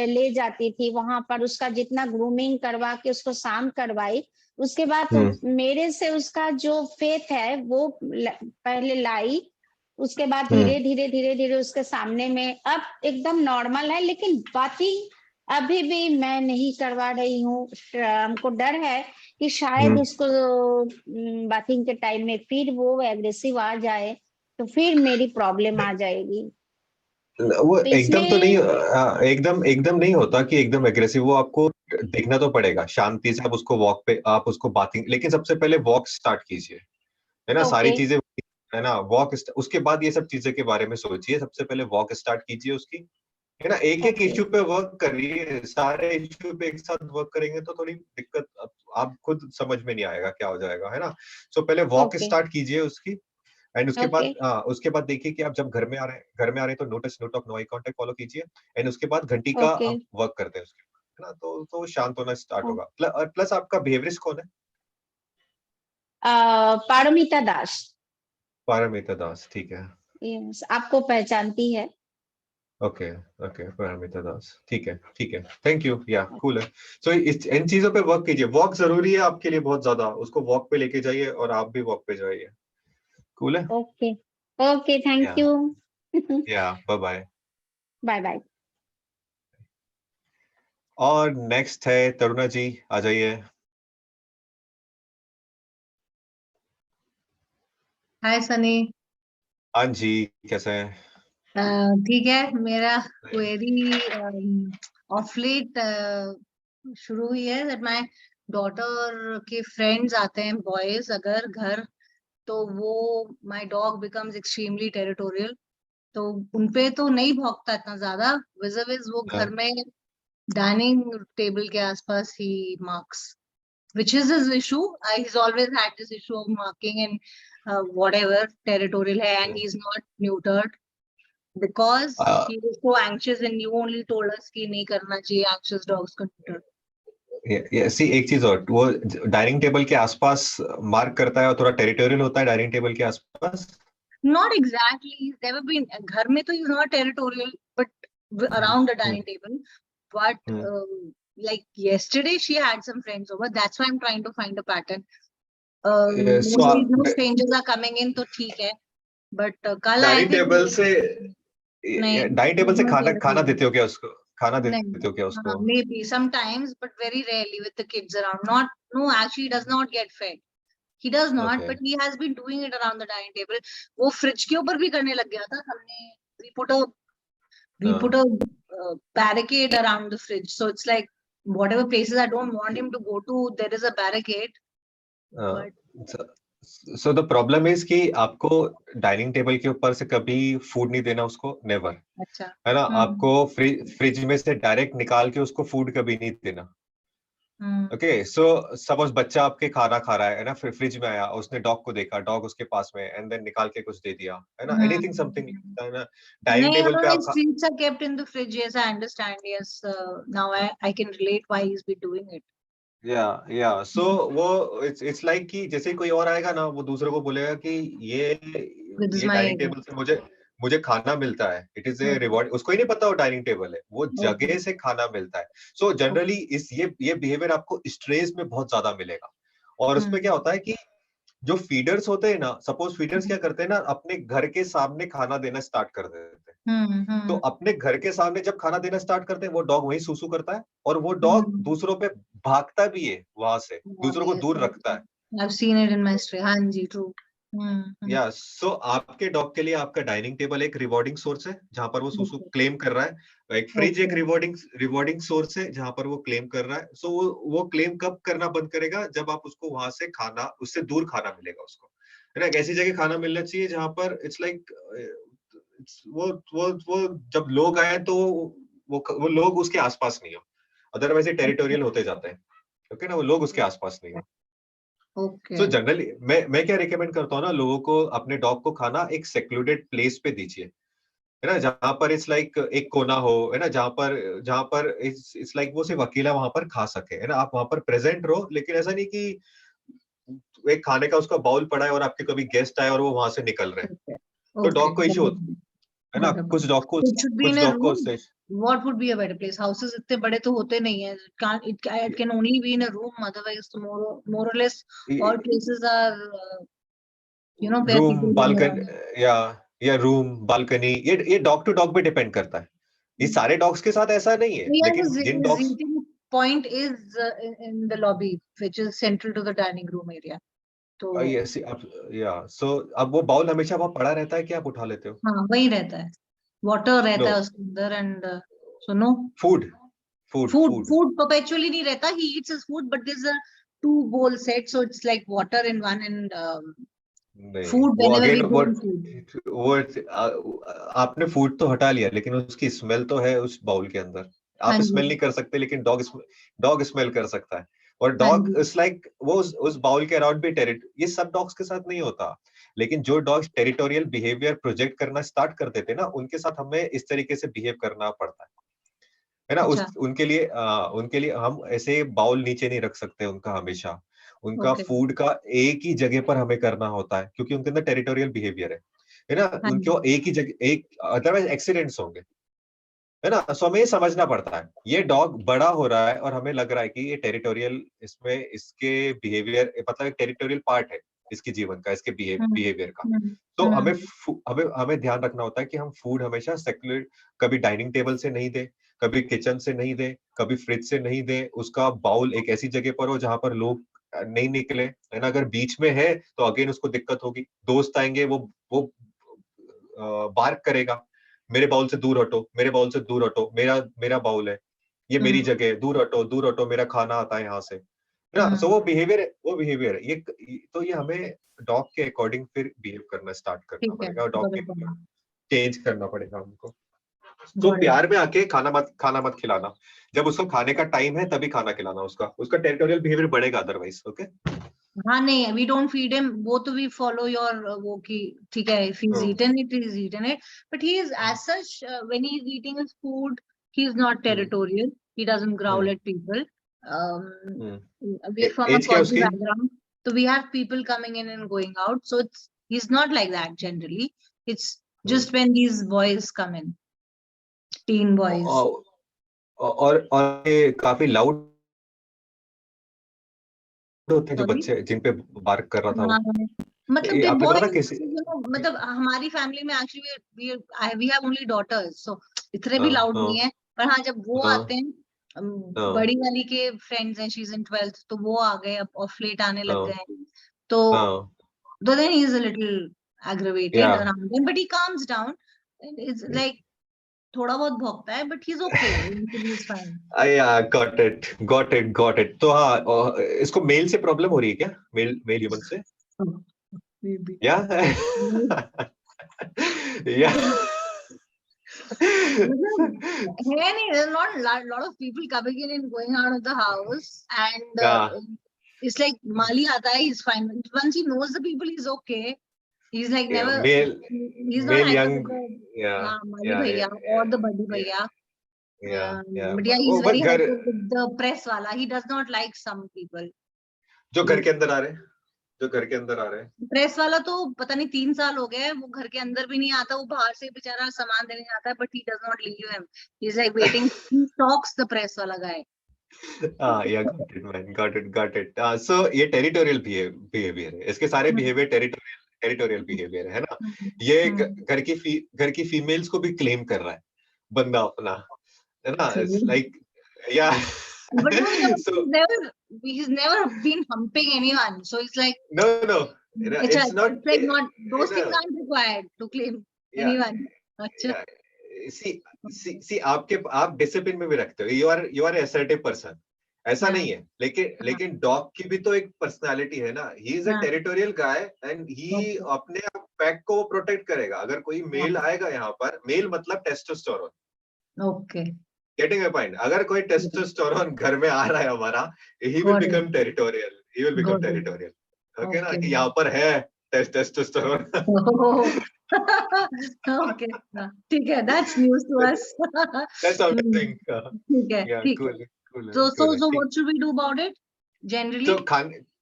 ले जाती थी, वहां पर उसका जितना ग्रूमिंग करवा के उसको शांत करवाई, उसके बाद मेरे से उसका जो फेथ है वो पहले लाई, उसके बाद धीरे धीरे उसके सामने में अब एकदम नॉर्मल है, लेकिन बाथिंग अभी भी मैं नहीं करवा रही हूँ। हमको डर है कि शायद उसको बाथिंग के टाइम में फिर वो एग्रेसिव आ जाए, तो फिर मेरी प्रॉब्लम आ जाएगी। वो तो एकदम तो नहीं, इसमें एकदम नहीं होता कि एकदम एग्रेसिव, वो आपको देखना तो पड़ेगा, शांति से आप उसको वॉक पे, आप उसको बाथिंग, लेकिन सबसे पहले वॉक स्टार्ट कीजिए, है ना, सारी चीजें, है ना, उसके बाद ये सब चीजें के बारे में सोचिए, सबसे पहले वॉक स्टार्ट कीजिए उसकी, है ना, एक एक इश्यू पे वर्क करिए, सारे इश्यू पे एक साथ वर्क करेंगे तो थोड़ी दिक्कत आप खुद समझ में नहीं आएगा क्या हो जाएगा, है ना। सो पहले वॉक स्टार्ट कीजिए उसकी, एंड उसके बाद देखिए कि आप जब घर में आ रहे हैं तो no touch no talk no eye contact follow कीजिए, एंड उसके बाद घंटी का आप वर्क करते हैं उसके, है ना, तो शांत होना स्टार्ट होगा। प्लस आपका बिहेवियरिस्ट कौन है? पारमिता दास। पारमिता दास, ठीक है। यस, आपको पहचानती है। ओके ओके, पारमिता दास, ठीक है, थैंक यू, या कूल है। सो इन चीजों पे वर्क कीजिए, वॉक जरूरी है आपके लिए बहुत ज्यादा, उसको वॉक पे लेके जाइए और आप भी वॉक पे जाइए, कूल है। Okay, thank you. Yeah bye bye. Bye bye. और नेक्स्ट है तरुणा जी, आ जाइए। हाय सनी। हाँ जी, कैसे हैं? ठीक है। मेरा क्वेरी ऑफ लेट शुरू हुई है दैट माय डॉटर के फ्रेंड्स आते हैं बॉयज अगर घर, तो वो my dog becomes extremely territorial. तो उनपे तो नहीं भौंकता इतना ज्यादा, विज वो घर हाँ। में डाइनिंग टेबल के आसपास ही marks, which is his issue. He's always had this issue of marking and whatever territorial hai, and he's not neutered because uh, he was so anxious and you only told us कि नहीं करना चाहिए anxious dogs को neuter. सी एक चीज और, वो dining table के आसपास मार्क करता है और थोड़ा टेरिटोरियल होता है डाइनिंग टेबल के आसपास। Not exactly. He's never been घर में तो he's not territorial, but around the dining table. But like yesterday, she had some friends over. That's why I'm trying to find a pattern. So Mostly no strangers are coming in, तो ठीक है. But कल आए dining थे table से नहीं, dining table से not खाना territorial. खाना देते हो क्या उसको? खाना नहीं, देते हो क्या उसको? maybe sometimes, but very rarely with the kids around. Not, no, actually, he does not get fed. He does not, Okay. but he has been doing it around the dining table. वो fridge के ऊपर भी करने लग गया था। हमने we put a barricade around the fridge, so it's like whatever places I don't want him to go to, there is a barricade. So the problem is कि आपको डाइनिंग टेबल के ऊपर से कभी फूड नहीं देना उसको, नेवर, अच्छा, है ना? आपको फ्रिज में से डायरेक्ट निकाल के उसको फूड कभी नहीं देना। ओके, सो सपोज बच्चा आपके खाना खा रहा है ना, फिर फ्रिज में आया, उसने डॉग को देखा, डॉग उसके पास में, एंड देन निकाल के कुछ दे दिया, है ना? एनीथिंग समथिंग, है ना? डाइनिंग नहीं, टेबल पे आप treats are kept in the fridge. Yes, I understand. Yes, now I can relate why he's been doing it. या सो वो इट्स लाइक कि जैसे कोई और आएगा ना, वो दूसरे को बोलेगा कि ये This is my dining area. Table से मुझे मुझे खाना मिलता है, इट इज ए रिवॉर्ड। उसको ही नहीं पता वो डाइनिंग टेबल है, वो जगह से खाना मिलता है। सो जनरली इस ये बिहेवियर आपको स्ट्रेस में बहुत ज्यादा मिलेगा। और उसमें क्या होता है कि जो फीडर्स होते हैं ना, सपोज फीडर्स क्या करते हैं ना, अपने घर के सामने खाना देना स्टार्ट कर देते हैं। तो अपने घर के सामने जब खाना देना स्टार्ट करते हैं, वो डॉग वहीं सूसू करता है, और वो डॉग दूसरों पे भागता भी है, वहां से दूसरों को दूर रखता है। I've seen it in my stray. हाँ जी, true. या सो आपके डॉग के लिए आपका डाइनिंग टेबल एक रिवॉर्डिंग सोर्स है, जहां पर वो सूसू क्लेम कर रहा है। एक फ्रिज एक रिवॉर्डिंग सोर्स है, जहां पर वो क्लेम कर रहा है। सो वो क्लेम कब करना बंद करेगा? जब आप उसको वहां से खाना, उससे दूर खाना मिलेगा उसको, है ना? एक ऐसी जगह खाना मिलना चाहिए जहां पर इट्स लाइक वो जब लोग आए तो वो लोग उसके आसपास नहीं हो, अदरवाइज टेरिटोरियल होते जाते हैं। ओके ना, वो लोग उसके आसपास नहीं हो। सो जनरली मैं क्या रिकमेंड करता हूँ ना, लोगों को अपने डॉग को खाना एक सेक्लूडेड प्लेस पे दीजिए, है ना? जहाँ पर इट्स लाइक एक कोना हो, है ना? जहाँ पर इट्स लाइक वो सिर्फ अकेला वहां पर खा सके, है ना? आप वहां पर प्रेजेंट रहो, लेकिन ऐसा नहीं कि एक खाने का उसका बाउल पड़ा है और आपके कभी गेस्ट आए और वो वहां से निकल रहे हैं, तो डॉग को इश्यू होता है ना? कुछ डॉग को उससे What would be a better place? Houses इतने बड़े तो होते नहीं है. It can only be in a room. Otherwise, more or less, all places are, where room, people balcony, या रूम, बालकनी, ये डॉग टू डॉग पे डिपेंड करता है। ये सारे डॉग्स के साथ ऐसा नहीं है, लेकिन जिन dogs eating point is in the lobby, which is central to the dining room area. तो सो अब वो बाउल हमेशा वहां पड़ा रहता है कि आप उठा लेते हो? हाँ, वही रहता है, वाटर रहता है उसके अंदर, and so no food perpetually नहीं रहता. He eats his food, but there's a 2 bowl set, so it's like water in one and food वो whenever again we go in food. वो आपने फूड तो हटा लिया, लेकिन उसकी स्मेल तो है उस बाउल के अंदर। आप स्मेल नहीं कर सकते, लेकिन डॉग स्मेल कर सकता है। और डॉग इज लाइक वो उस बाउल के अराउंड भी ये सब डॉग्स के साथ नहीं होता, लेकिन जो डॉग्स टेरिटोरियल बिहेवियर प्रोजेक्ट करना स्टार्ट कर देते ना, उनके साथ हमें इस तरीके से बिहेव करना पड़ता है ना? उनके लिए हम ऐसे बाउल नीचे नहीं रख सकते उनका हमेशा। उनका फूड का एक ही जगह पर हमें करना होता है, क्योंकि उनके अंदर टेरिटोरियल बिहेवियर है ना? उनको एक ही जगह, अदरवाइज एक्सीडेंट्स होंगे, है ना? सो हमें ये समझना पड़ता है, ये डॉग बड़ा हो रहा है और हमें लग रहा है कि ये टेरिटोरियल, इसमें इसके बिहेवियर, मतलब टेरिटोरियल पार्ट है इसके जीवन का, इसके बिहेवियर का। तो हमें ध्यान रखना होता है कि हम फूड हमेशा सेक्युलर, कभी डाइनिंग टेबल से नहीं दे, कभी किचन से नहीं दे, कभी फ्रिज से नहीं दे, उसका बाउल एक ऐसी जगह पर हो जहां पर लोग नहीं निकले, है ना। अगर बीच में है तो अगेन उसको दिक्कत होगी, दोस्त आएंगे, वो बार्क करेगा, मेरे बाउल से दूर हटो, मेरे बाउल से दूर हटो, मेरा मेरा बाउल है, ये मेरी जगह है, दूर हटो, मेरा खाना आता है यहाँ से, है ना। सो वो बिहेवियर है ये। तो ये हमें डॉग के अकॉर्डिंग फिर बिहेव करना स्टार्ट करना ठीक है, पड़ेगा, और डॉग के बढ़िया, चेंज करना पड़ेगा हमको। तो बढ़िया। प्यार में आके खाना मत खिलाना, जब उसको खाने का टाइम है तभी खाना खिलाना, उसका टेरिटोरियल बिहेवियर बढ़ेगा अदरवाइज। ओके। हाँ नहीं, वी डोंट फीड हिम, वो तो वी फॉलो योर वो की ठीक है, if he's eaten it, he's eaten it, but he is as such when he is eating his food, he is not territorial, he doesn't growl at people. We are from a age क्या Kochi उसकी? background, so we have people coming in and going out, so he's not like that generally. It's just when these boys come in, teen boys. और ये काफी loud होते हैं जो Sorry? बच्चे जिन पे बार्क कर रहा था वो। हाँ, मतलब ये the आपने पता boys, कैसे? मतलब हमारी फैमिली में actually we have only daughters, so इतने भी लाउड नहीं है, पर हाँ जब वो आते हैं, बड़ी वाली के फ्रेंड्स हैं, शी इज इन 12th, तो वो आ गए, अब ऑफ लेट आने लग गए हैं, तो then he is a little aggravated around them, but he calms down, and it's like थोड़ा बहुत भौंकता है, but he's okay, he's fine. got it. तो हाँ, इसको मेल से प्रॉब्लम हो रही है क्या? मेल ह्यूमन से? या या है नहीं, there's not lot of people coming in and going out of the house, and it's like Mali आता है, he's fine. Once he knows the people, he's okay. He's like never. He's not male hyper young. with Yeah. Mali भैया or the buddy भैया. Yeah. But yeah, he's very hyper with the press वाला. He does not like some people. जो घर के अंदर आ रहे हैं, press वाला तो पता नहीं 3 साल हो गए, वो घर के अंदर भी नहीं आता, वो बाहर से बेचारा सामान देने आता है, but he does not leave him, he is like waiting, he stocks the press वाला गाय। yeah, got it. So ये टेरिटोरियल बिहेवियर है, इसके सारे बिहेवियर टेरिटोरियल बिहेवियर है ना। ये घर की फीमेल्स को भी क्लेम कर रहा है बंदा अपना, है ना। It's like but he's never been humping anyone, so it's like no, it's not like not those things aren't required to claim anyone. अच्छा, see आप डिसिप्लिन में भी रखते हो, you are assertive person, ऐसा नहीं है, लेकिन डॉग की भी तो एक पर्सनालिटी है ना। He is a territorial guy and he अपने पैक को प्रोटेक्ट करेगा। अगर कोई मेल आएगा यहाँ पर, मेल मतलब testosterone, okay, getting a point. अगर कोई टेस्टोस्टेरोन घर में आ रहा है हमारा, he will become territorial, okay ना, कि यहाँ पर है टेस्टोस्टेरोन। ओके, ठीक है, that's news to us. That's amazing. ठीक है, ठीक है। So what should we do about it generally? तो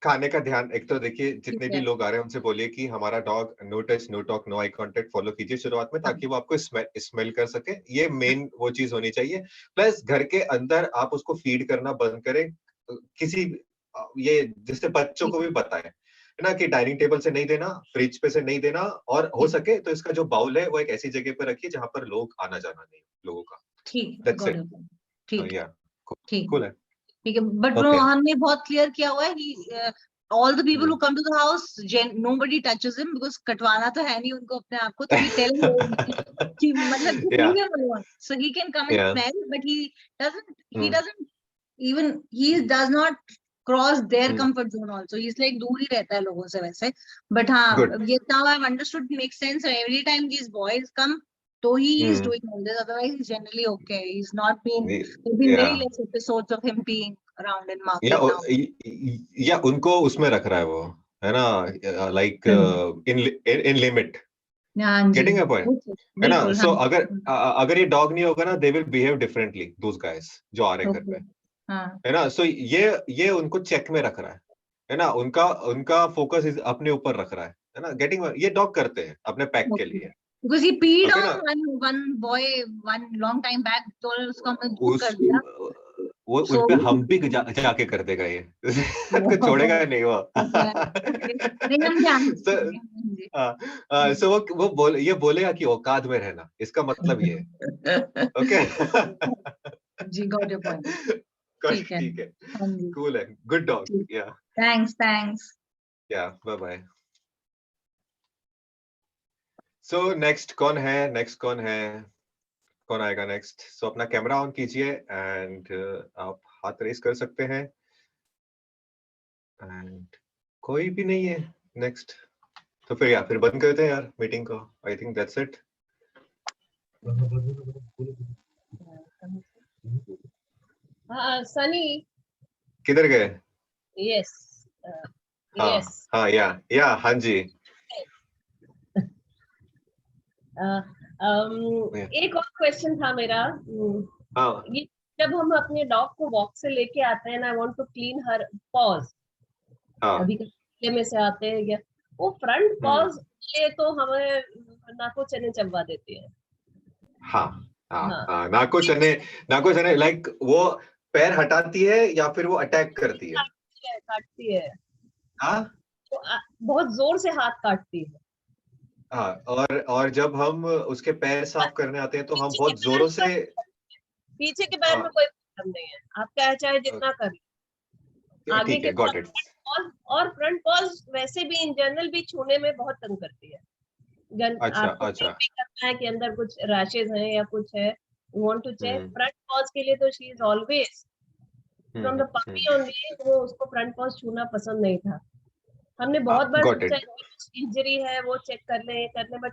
खाने का ध्यान, एक तो देखिए जितने भी लोग आ रहे हैं उनसे बोलिए कि हमारा dog no touch, no talk, no eye contact follow कीजिए शुरुआत में, ताकि वो आपको स्मेल कर सके। ये मेन वो चीज होनी चाहिए। प्लस घर के अंदर आप उसको फीड करना बंद करें, किसी ये जिससे बच्चों को भी बताएं, है ना, कि डाइनिंग टेबल से नहीं देना, फ्रिज पे से नहीं देना, और हो सके तो इसका जो बाउल है वो एक ऐसी जगह पर रखिए जहां पर लोग आना जाना नहीं लोगों का। ठीक है। बट ब्रो हमने बहुत क्लियर किया हुआ है कि all the people who come to the house, nobody touches him because कटवाना तो है नहीं उनको अपने आप को, तो we tell him कि मतलब leave him alone, so he can come and smell, but he doesn't even, he does not cross their comfort zone also. He's like दूर ही रहता है लोगों से वैसे, but हाँ, ये now I've understood, makes sense. So every time these boys come, so he is doing all this, otherwise he's generally okay. He's not been, there's been very less episodes of him being around in market now. या उनको उसमें रख रहा है वो, है ना, like in limit, getting a point, है ना। So अगर ये डॉग नहीं होगा ना, they will behave differently, those guys जो आ रहे हैं घर पे, है ना। So ये उनको चेक में रख रहा है ना, उनका फोकस अपने ऊपर रख रहा है ना, गेटिंग। ये डॉग करते हैं अपने पैक के लिए, because he peed on one boy one long time back, तो उसको हमने दूर कर दिया, वो So- उन पे हम भी जाके कर देगा ये कुछ छोड़ेगा नहीं वो नहीं हम जानते सो वो ये बोलेगा कि औकात में रहना, इसका मतलब ये है। ओके जी, got your point. ठीक है। ठीक है, हाँ जी, कूल है, गुड डॉग, ठीक। Yeah thanks. Bye bye. So next कौन है, कौन आएगा नेक्स्ट? सो अपना कैमरा ऑन कीजिए एंड आप हाथ रेस कर सकते हैं। एंड कोई भी नहीं है नेक्स्ट, तो फिर बंद करते हैं यार मीटिंग को। I think that's it. हाँ सनी, किधर गए? यस हाँ यस, हाँ, या हाँ जी। एक और क्वेश्चन था मेरा। हाँ ये जब हम अपने डॉग को वॉक से लेके आते हैं ना, I want to clean her paws, हाँ कभी कभी में से आते हैं या वो फ्रंट पॉज ये तो हमें नाको चने चबवा देती है। हाँ हाँ हाँ। हाँ, नाको चने लाइक वो पैर हटाती है या फिर वो अटैक करती है? काटती है, हाँ तो बहुत जोर से हाथ काटती है। हाँ, और जब हम उसके पैर साफ करने आते हैं तो हम पीछे के बहुत पैर जोरों से। पीछे के पैर में हाँ, कोई प्रॉब्लम नहीं है, आप चाहे जितना कर लो। आगे ठीक के है, गॉट इट। और फ्रंट पॉज वैसे भी इन जनरल भी छूने में बहुत तंग करती है। अच्छा आपको अच्छा। चेक भी करना है कि अंदर कुछ रैशेज हैं या कुछ है, you want to check hmm front paws के लिए, तो she is always from the puppy only, वो उसको फ्रंट पॉज छूना पसंद नहीं था। हमने बहुत बार गॉट सोचा इट। कुछ इंजरी है वो चेक कर ले, बट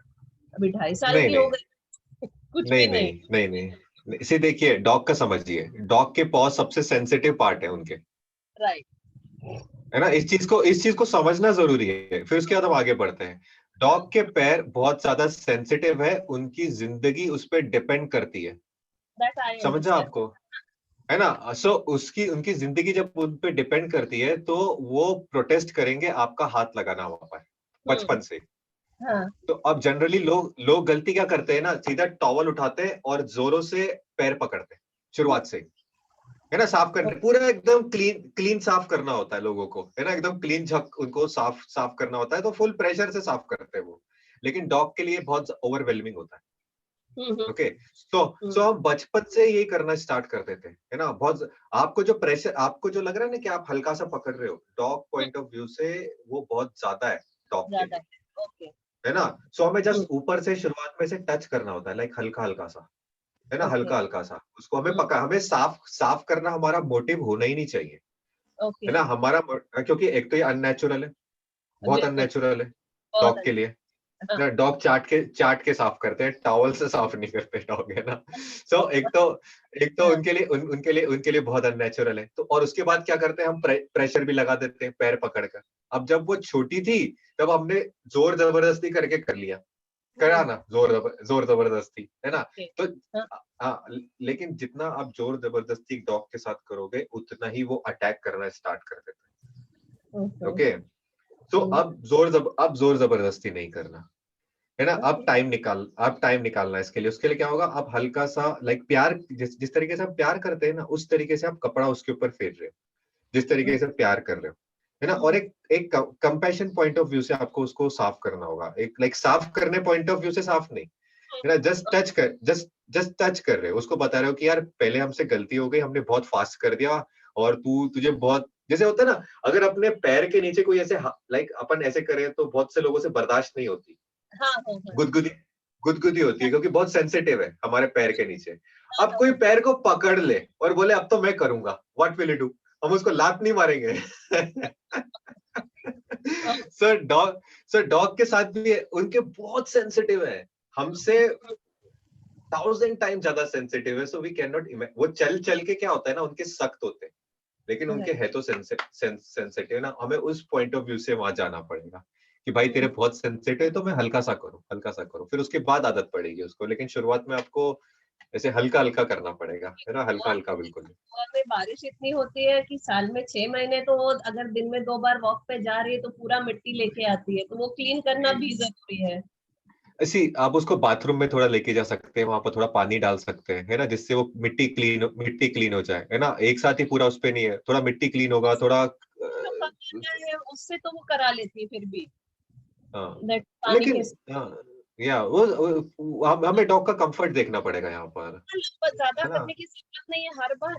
अभी 2.5 साल नहीं की हो नहीं गई, कुछ नहीं भी नहीं। नहीं नहीं नहीं, इसे देखिए, डॉग का समझिए, डॉग के पॉज सबसे सेंसिटिव पार्ट है उनके, राइट, है ना? इस चीज को समझना जरूरी है, फिर उसके बाद हम आगे बढ़ते हैं। डॉग के पैर बहुत ज्यादा सेंसिटिव है, उनकी जिंदगी उस पर डिपेंड करती है, दैट आई समझा अंडरस्टैंड। आपको? है ना? सो उसकी उनकी जिंदगी जब उन पे डिपेंड करती है तो वो प्रोटेस्ट करेंगे आपका हाथ लगाना वहां पर, बचपन से। हाँ तो अब जनरली लोग गलती क्या करते हैं ना, सीधा टॉवल उठाते हैं और जोरों से पैर पकड़ते हैं शुरुआत से, है ना? साफ करने, पूरा एकदम क्लीन साफ करना होता है लोगों को, है ना? एकदम क्लीन झक उनको साफ साफ करना होता है, तो फुल प्रेशर से साफ करते हैं वो। लेकिन डॉग के लिए बहुत ओवरवेलमिंग होता है। ओके, सो हम बचपन से यही करना स्टार्ट कर देते हैं, है ना? बहुत आपको जो प्रेशर, आपको जो लग रहा है ना कि आप हल्का सा पकड़ रहे हो, डॉग पॉइंट ऑफ व्यू से वो बहुत ज्यादा है डॉग के ज्यादा लिए, ओके। है ना? सो हमें जस्ट ऊपर से शुरुआत में से टच करना होता है, लाइक हल्का हल्का सा, है ना? Okay. हल्का हल्का सा उसको हमें साफ साफ करना हमारा मोटिव होना ही नहीं चाहिए, ओके, है ना? क्योंकि एक तो ये अननेचुरल है, बहुत बिल्कुल, अननेचुरल है बहुत डॉग के लिए। हाँ। डॉग चाट के साफ करते हैं, टॉवल से साफ नहीं करते डॉग, है ना? सो एक तो हाँ। उनके लिए बहुत अननेचुरल है। तो और उसके बाद क्या करते हैं, हम प्रेशर भी लगा देते हैं पैर पकड़कर। अब जब वो छोटी थी तब हमने जोर जबरदस्ती करके कर लिया, करा ना, जोर जबरदस्ती, है ना? Okay. तो हाँ। लेकिन जितना आप जोर जबरदस्ती डॉग के साथ करोगे उतना ही वो अटैक करना स्टार्ट कर देता है। ओके, तो अब जोर जबरदस्ती नहीं करना, है ना? अब टाइम निकालना इसके लिए। उसके लिए क्या होगा, आप हल्का सा लाइक प्यार, जिस तरीके से आप प्यार करते हैं ना, उस तरीके से आप कपड़ा उसके ऊपर फेर रहे हो, जिस तरीके से प्यार कर रहे हो, है ना? और एक कंपैशन पॉइंट ऑफ व्यू से आपको उसको साफ करना होगा, एक लाइक साफ करने पॉइंट ऑफ व्यू से साफ नहीं, है ना? जस्ट टच कर रहे हो, उसको बता रहे हो कि यार पहले हमसे गलती हो गई, हमने बहुत फास्ट कर दिया, और तुझे बहुत, जैसे होता है ना, अगर अपने पैर के नीचे कोई ऐसे लाइक अपन ऐसे करें तो बहुत से लोगों से बर्दाश्त नहीं होती, हाँ, गुदगुदी गुदगुदी होती है, क्योंकि बहुत सेंसिटिव है हमारे पैर के नीचे। अब कोई पैर को पकड़ ले और बोले अब तो मैं करूंगा, व्हाट विल यू डू? हम उसको लात नहीं मारेंगे। सो डॉग के साथ भी उनके बहुत सेंसिटिव है, हमसे 1000 टाइम ज्यादा सेंसिटिव है। सो वी कैन नॉट, वो चल चल के क्या होता है ना, उनके सख्त होते हैं, लेकिन उनके है तो सेंसिटिव ना। हमें उस पॉइंट ऑफ व्यू से वहां जाना पड़ेगा कि भाई तेरे बहुत सेंसिटिव है तो मैं हल्का सा करूं, फिर उसके बाद आदत पड़ेगी उसको। लेकिन शुरुआत में आपको ऐसे हल्का हल्का करना पड़ेगा, है ना? हल्का हल्का, बिल्कुल। और में बारिश इतनी होती है कि साल में 6 महीने तो वो अगर दिन में 2 बार वॉक पे जा रही है तो पूरा मिट्टी लेके आती है, तो वो क्लीन करना भी जरूरी है। ऐसी आप उसको बाथरूम में थोड़ा लेके जा सकते हैं, वहां पर थोड़ा पानी डाल सकते हैं, है ना, जिससे वो मिट्टी क्लीन हो जाए, है ना, एक साथ ही पूरा उस पे नहीं है, थोड़ा मिट्टी क्लीन होगा, थोड़ा जो पता है उससे तो वो करा लेती है फिर भी, हाँ, दैट पानी लेकिन के हाँ, या हमें डॉग का कंफर्ट देखना पड़ेगा यहाँ पर, साथ ज्यादा है ना। करने की जरूरत नहीं है हर बार।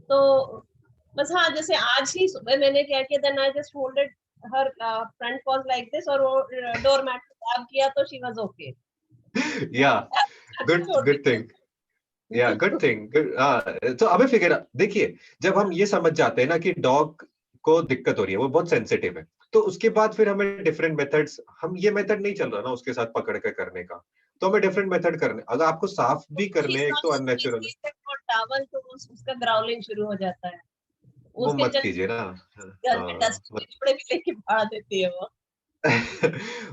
तो बस हाँ, जैसे आज ही सुबह मैंने क्या किया, then I just holded her front paws like this, और वो डोर मैट पे टैप किया तो she was okay. Yeah good thing, yeah good thing. हाँ, तो हमें फिगर देखिए, जब हम ये समझ जाते हैं ना कि डॉग को दिक्कत हो रही है, वो बहुत सेंसिटिव है, तो उसके बाद फिर हमें डिफरेंट मेथड्स, हम ये मेथड नहीं चल रहा ना उसके साथ पकड़ के करने का, तो हमें डिफरेंट मेथड करने, अगर आपको साफ भी करने हैं, एक तो अननेचुरल है, टावल तो उसका ग्राउलिंग शुरू हो जाता है, वो उसके मत चलते कीजिए ना। घर में हाँ, डस्ट कपड़े भी लेके फाड़ देती है वो,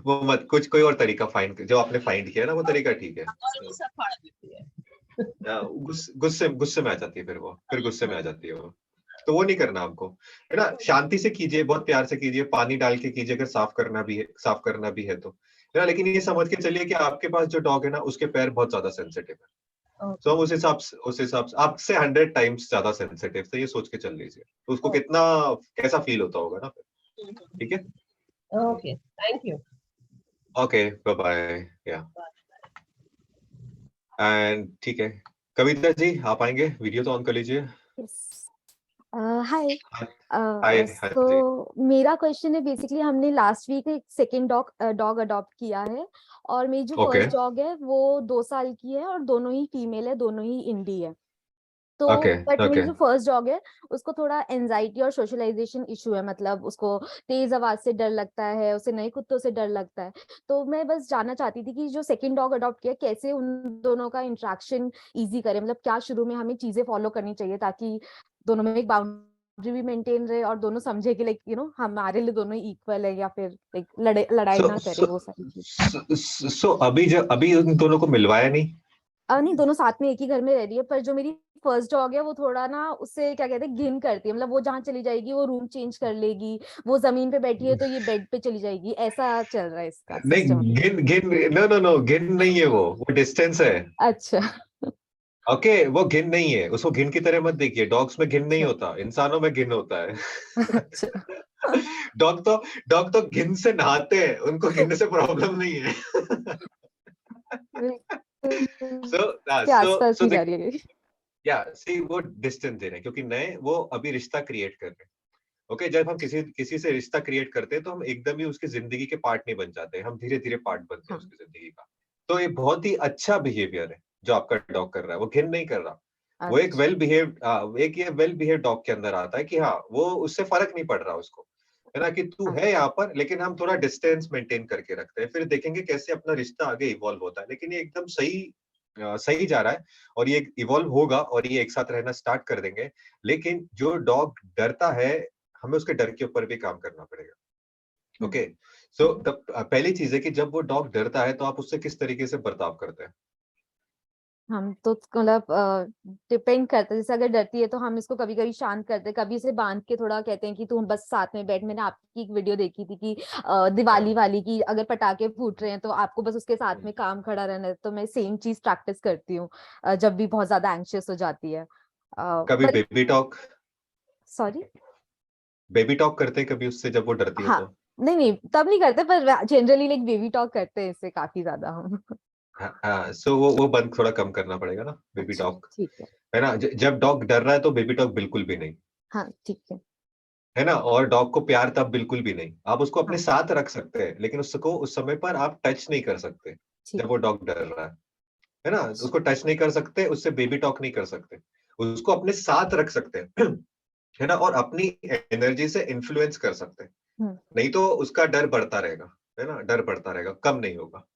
वो मत, कुछ कोई और तरीका फाइंड, जो आपने फाइंड किया ना वो तरीका ठीक है। और वो सब फाड़ देती है। गुस्से गुस्से में आ जाती है, फिर वो फिर गुस्से में आ जाती है वो, तो वो नहीं करना आपको, है ना, शांति से कीजिए, बहुत प्यार से कीजिए, पानी डाल के कीजिए, अगर साफ करना भी है तो, है ना, लेकिन ये समझ के चलिए कि आपके पास जो डॉग है ना उसके पैर बहुत ज्यादा सेंसिटिव है, तो हम उस हिसाब से आपसे 100 टाइम्स ज्यादा सेंसिटिव, तो ये सोच के चल लीजिए, तो उसको कितना कैसा फील होता होगा ना फिर, ठीक है। Okay, thank you. Okay, bye bye, yeah and ठीक है, कविता जी आप आएंगे, वीडियो तो ऑन कर लीजिए। Yes. हाय हाय हाय जी। मेरा क्वेश्चन है बेसिकली हमने लास्ट वीक एक सेकेंड डॉग अडॉप्ट किया है और मेरी जो ओके फर्स्ट डॉग है वो 2 साल की है और दोनों ही फीमेल है, दोनों ही इंडी है। तो ओके बट मेरी ओके जो फर्स्ट डॉग है उसको थोड़ा एंजाइटी और सोशलाइजेशन इशू है, मतलब उसको तेज आवाज से डर लगता है, उसे नए कुत्तों से डर लगता है। तो मैं बस जानना चाहती थी कि जो सेकंड डॉग अडॉप्ट किया कैसे उन दोनों का इंटरेक्शन इजी करे, मतलब क्या शुरू में हमें चीजें फॉलो करनी चाहिए ताकि दोनों में एक बाउंड्री भी मेंटेन रहे और दोनों समझे कि लाइक हमारे लिए दोनों इक्वल है, या फिर लाइक लड़ाई सो ना करे, वो सारी चीज। सो अभी उन दोनों को मिलवाया नहीं। नहीं, दोनों साथ में एक ही घर में रह रही है, पर जो मेरी फर्स्ट डॉग है वो थोड़ा ना उससे क्या कहते हैं घिन करती है, मतलब वो जहाँ चली जाएगी वो रूम चेंज कर लेगी, वो जमीन पे बैठी है तो ये बेड पे चली जाएगी, ऐसा चल रहा है इसका सिस्टम। नहीं, गिन गिन, नो गिन नहीं है, वो डिस्टेंस है। अच्छा। ओके, वो घिन नहीं है, उसको घिन की तरह मत देखिए, डॉग्स में घिन नहीं अच्छा। होता, इंसानों में घिन होता है। अच्छा। डॉग तो डॉग तो घिन से नहाते हैं, उनको घिन से प्रॉब्लम नहीं है। बिल्कुल सो के सो आसपास सो ही जा रही है। या सी वो डिस्टेंस दे रहे हैं, क्योंकि नए वो अभी रिश्ता क्रिएट कर रहे हैं। ओके, जब हम किसी किसी से रिश्ता क्रिएट करते हैं तो हम एकदम ही उसकी जिंदगी के पार्ट नहीं बन जाते हैं, हम धीरे धीरे पार्ट बनते हैं हाँ। उसकी जिंदगी का। तो ये बहुत ही अच्छा बिहेवियर है जो आपका डॉग कर रहा है, वो घिन नहीं कर रहा, वो एक अच्छा। वेल बिहेव डॉग के अंदर आता है कि हाँ, वो उससे फर्क नहीं पड़ रहा उसको, है ना, कि तू है यहाँ पर, लेकिन हम थोड़ा डिस्टेंस मेंटेन करके रखते हैं, फिर देखेंगे कैसे अपना रिश्ता आगे इवॉल्व होता है, लेकिन ये एकदम सही जा रहा है, और ये इवॉल्व होगा और ये एक साथ रहना स्टार्ट कर देंगे। लेकिन जो डॉग डरता है, हमें उसके डर के ऊपर भी काम करना पड़ेगा। ओके, सो पहली चीज है कि जब वो डॉग डरता है तो आप उससे किस तरीके से बर्ताव करते हैं। हम तो मतलब डिपेंड करता है, जैसे अगर डरती है तो हम इसको कभी कभी शांत करते हैं, कभी इसे बांध के थोड़ा कहते हैं कि तुम बस साथ में बैठ। मैंने आपकी एक वीडियो देखी थी कि दिवाली वाली की, अगर पटाखे फूट रहे हैं तो आपको बस उसके साथ में काम खड़ा रहना है, तो मैं सेम चीज प्रैक्टिस करती हूँ जब भी बहुत ज्यादा एंग्शियस हो जाती है। कभी पर सॉरी, बेबी टॉक करते हैं कभी उससे जब वो डरती है हाँ, तो। नहीं नहीं तब नहीं करते, पर जनरली लाइक बेबी टॉक करते हैं इससे काफी ज्यादा हम। हाँ, सो वो बंद थोड़ा कम करना पड़ेगा ना, बेबी अच्छा, टॉक, ठीक है। है ना, जब डॉग डर रहा है तो बेबी टॉक बिल्कुल भी नहीं, हाँ, ठीक है। है ना, और डॉग को प्यार तब बिल्कुल भी नहीं, आप उसको अपने हाँ, साथ रख सकते हैं, लेकिन उसको उस समय पर आप टच नहीं कर सकते ठीक जब वो डॉग डर रहा है ना, है। उसको टच नहीं कर सकते, उससे बेबी टॉक नहीं कर सकते, उसको अपने साथ रख सकते हैं। है ना, और अपनी एनर्जी से इन्फ्लुएंस कर सकते हैं, हम्म। नहीं तो उसका डर बढ़ता रहेगा, है ना, डर बढ़ता रहेगा, कम नहीं होगा।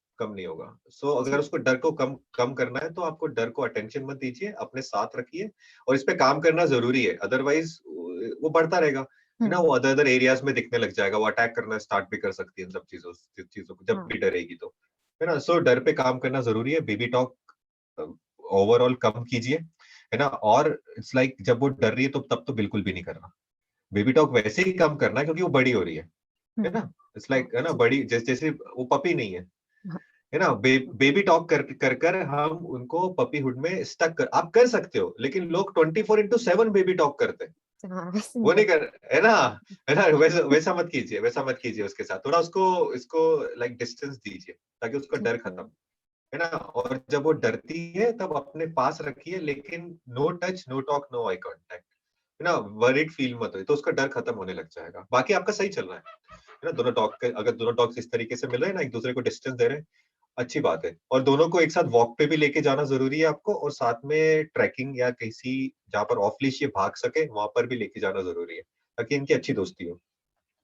सो अगर ठीक। उसको डर को कम कम करना है तो आपको डर को अटेंशन मत दीजिए, अपने साथ रखिए, और इस पे काम करना जरूरी है, अदरवाइज वो बढ़ता रहेगा, है ना, हम्म। वो अदर अदर एरियाज में दिखने लग जाएगा, वो अटैक करना स्टार्ट भी कर सकती है इन सब चीजों को जब हाँ। भी डरेगी तो, है ना, सो डर पे काम करना जरूरी है, बेबी टॉक ओवरऑल कम कीजिए, है ना, और इट्स लाइक जब वो डर रही है तो तब तो बिल्कुल भी नहीं करना, बेबी टॉक वैसे ही कम करना है क्योंकि वो बड़ी हो रही है हम्म। ना, इट्स हाँ, लाइक, है ना, ठीक। बड़ी जैसे जैसे वो पपी नहीं है, हाँ, है ना, बेबी टॉक कर हम उनको पपीहुड में आप कर सकते हो, लेकिन लोग 24/7 बेबी टॉक करते हैं, हाँ, वैसे वो नहीं नहीं कर, है ना, है ना, वैसा मत कीजिए, वैसा मत कीजिए उसके साथ, थोड़ा इसको लाइक डिस्टेंस दीजिए ताकि उसका डर करते। खत्म, है ना। और जब वो डरती है तब अपने पास रखिए, लेकिन no touch, no talk, no eye contact, है ना, वरीड फील मत हो, तो उसका डर खत्म होने लग जाएगा। बाकी आपका सही चल रहा है ना, दोनों टॉक अगर दोनों टॉक्स इस तरीके से मिल रहे हैं ना, एक दूसरे को डिस्टेंस दे रहे हैं, अच्छी बात है। और दोनों को एक साथ वॉक पे भी लेके जाना जरूरी है आपको, और साथ में ट्रैकिंग या किसी जहाँ पर ऑफ लीश ये भाग सके वहां पर भी लेके जाना जरूरी है, ताकि इनकी अच्छी दोस्ती हो।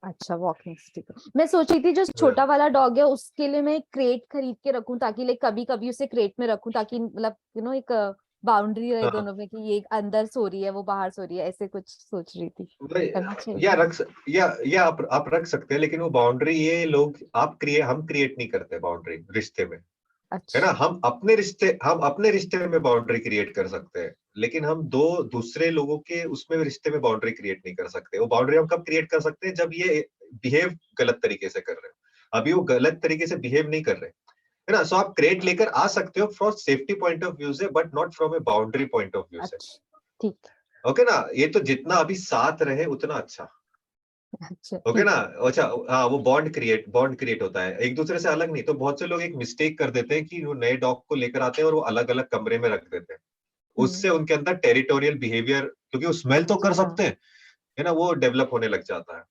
अच्छा, वॉकिंग स्टिक। मैं सोच रही थी जो छोटा वाला डॉग है उसके लिए मैं एक क्रेट खरीद के रखूं, ताकि लाइक कभी कभी उसे क्रेट में रखूं, ताकि मतलब एक बाउंड्री रहे हाँ, दोनों में कि ये अंदर सो रही है वो बाहर सो रही है, ऐसे कुछ सोच रही थी। करना चाहिए। या आप रख सकते हैं, लेकिन वो बाउंड्री ये लोग हम क्रिएट नहीं करते बाउंड्री रिश्ते में, है ना। अच्छा। हम अपने रिश्ते में बाउंड्री क्रिएट कर सकते हैं, लेकिन हम दो दूसरे लोगों के उसमें रिश्ते में बाउंड्री क्रिएट नहीं कर सकते। वो बाउंड्री हम कब क्रिएट कर सकते हैं, जब ये बिहेव गलत तरीके से कर रहे हो। अभी वो गलत तरीके से बिहेव नहीं कर रहे, है ना। सो आप क्रिएट लेकर आ सकते हो from safety point of view से, but not from a boundary point of view से। अच्छा, ठीक ओके ना, ये तो जितना अभी साथ रहे उतना अच्छा। है। अच्छा, ओके ठीक ना। है। अच्छा, हाँ, वो बॉन्ड क्रिएट होता है एक दूसरे से अलग नहीं। तो बहुत से लोग एक मिस्टेक कर देते हैं कि वो नए डॉग को लेकर आते हैं और वो अलग अलग कमरे में रख देते हैं। हम्म। उससे उनके अंदर टेरिटोरियल बिहेवियर, क्योंकि वो स्मेल तो कर हाँ। सकते हैं, है ना, वो डेवलप होने लग जाता है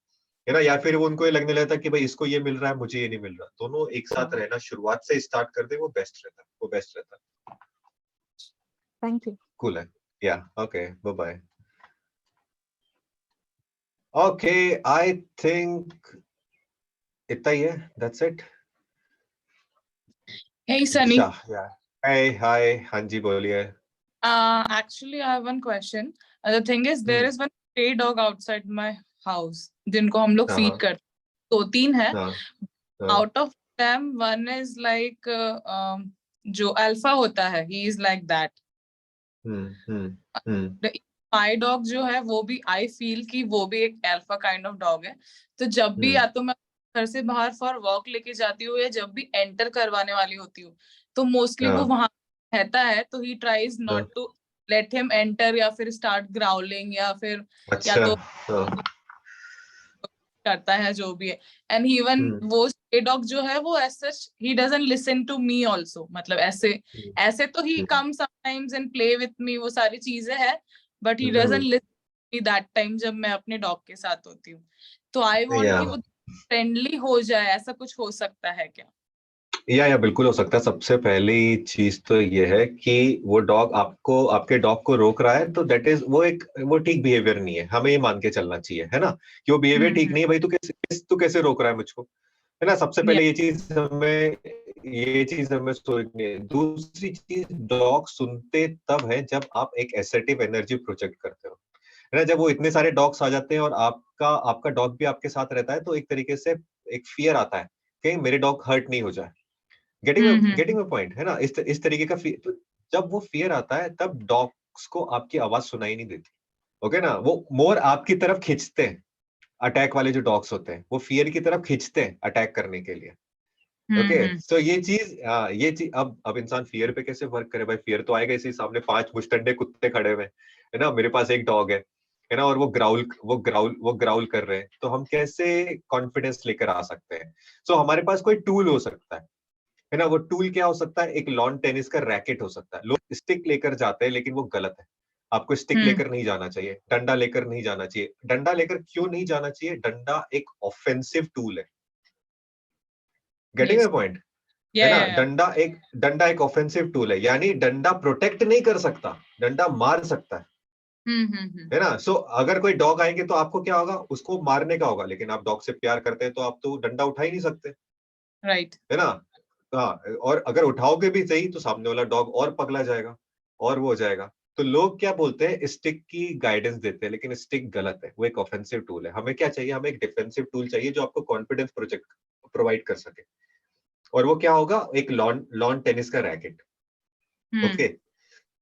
ना। या फिर वो उनको ये लगने लगता है कि भाई इसको ये मिल रहा है, मुझे ये नहीं मिल रहा। दोनों एक साथ हाँ। रहना शुरुआत से स्टार्ट कर दे, वो बेस्ट रहता है। Thank you. कूल है। Yeah okay, bye bye. Okay, I think इतना ही है, दैट्स इट। Hey Sunny, या हाय, हाँ जी बोलिए। actually I have one question. The thing is, there hmm, is one stray dog outside my house जिनको हम लोग हाँ feed हाँ करते हैं। 2-3 है. हाँ हाँ, Out of them, one is like जो अल्फा होता है, he is like that. Hmm hmm hmm The my dog जो है वो भी I feel कि वो भी एक अल्फा kind of dog है. तो जब भी या तो मैं घर से बाहर फॉर वॉक लेके जाती हूँ या जब भी एंटर करवाने वाली होती हूँ, तो मोस्टली वो हाँ वहां रहता है. तो ही ट्राइज हाँ, not to let him enter या फिर स्टार्ट ग्राउलिंग या फिर या अच्छा, तो हाँ, करता है जो भी है. एंड इवन हम्म वो स्टे डॉग जो है वो as such he doesn't listen to me also. मतलब ऐसे हम्म ऐसे तो he hmm come sometimes and play with me, वो सारी चीजें हैं, but he doesn't hmm, listen that time जब मैं अपने डॉग के साथ होती हूँ. तो आई वांट या कि वो फ्रेंडली हो जाए. ऐसा कुछ हो सकता है क्या? या बिल्कुल हो सकता है। सबसे पहली चीज तो ये है कि वो डॉग आपके डॉग को रोक रहा है, तो दैट इज वो ठीक बिहेवियर नहीं है। हमें ये मान के चलना चाहिए, है ना, कि वो बिहेवियर ठीक नहीं है। भाई तू कैसे रोक रहा है मुझको, है ना। सबसे या पहले ये चीज हमें सोचनी है। दूसरी चीज, डॉग सुनते तब है जब आप एक एसर्टिव एनर्जी प्रोजेक्ट करते हो, है ना। जब वो इतने सारे डॉग्स आ जाते हैं और आपका डॉग भी आपके साथ रहता है, तो एक तरीके से एक फियर आता है कि मेरे डॉग हर्ट नहीं हो जाए। गेटिंग माय पॉइंट, है ना। इस तरीके का तो जब वो फियर आता है तब डॉग्स को आपकी आवाज सुनाई नहीं देती। ओके ना, वो मोर आपकी तरफ खींचते हैं। अटैक वाले जो डॉग्स होते हैं वो फियर की तरफ खींचते हैं अटैक करने के लिए। ओके, सो ये चीज अब इंसान फियर पे कैसे वर्क करे। भाई फियर तो आएगा, इसी सामने 5 मुस्टंडे कुत्ते खड़े हुए हैं, है ना, मेरे पास एक डॉग है ना, और वो ग्राउल कर रहे हैं, तो हम कैसे कॉन्फिडेंस लेकर आ सकते हैं। सो हमारे पास कोई टूल हो सकता है ना। वो टूल क्या हो सकता है, एक लॉन टेनिस का रैकेट हो सकता है। लोग स्टिक लेकर जाते हैं, लेकिन वो गलत है। आपको स्टिक लेकर नहीं जाना चाहिए, डंडा लेकर नहीं जाना चाहिए। डंडा लेकर क्यों नहीं जाना चाहिए, डंडा एक ऑफेंसिव टूल है। Getting my yes. पॉइंट, है या ना। या या. डंडा एक ऑफेंसिव टूल है, यानी डंडा प्रोटेक्ट नहीं कर सकता, डंडा मार सकता है ना। सो अगर कोई डॉग आएंगे तो आपको क्या होगा, उसको मारने का होगा। लेकिन आप डॉग से प्यार करते हैं तो आप तो डंडा उठा ही नहीं सकते, राइट. है ना। हाँ, और अगर उठाओगे भी सही तो सामने वाला डॉग और पगला जाएगा और वो हो जाएगा। तो लोग क्या बोलते हैं, स्टिक की गाइडेंस देते हैं, लेकिन स्टिक गलत है। वो एक ऑफेंसिव टूल है। हमें क्या चाहिए, हमें एक डिफेंसिव टूल चाहिए जो आपको कॉन्फिडेंस प्रोजेक्ट प्रोवाइड कर सके। और वो क्या होगा, एक लॉन लॉन टेनिस का रैकेट। ओके,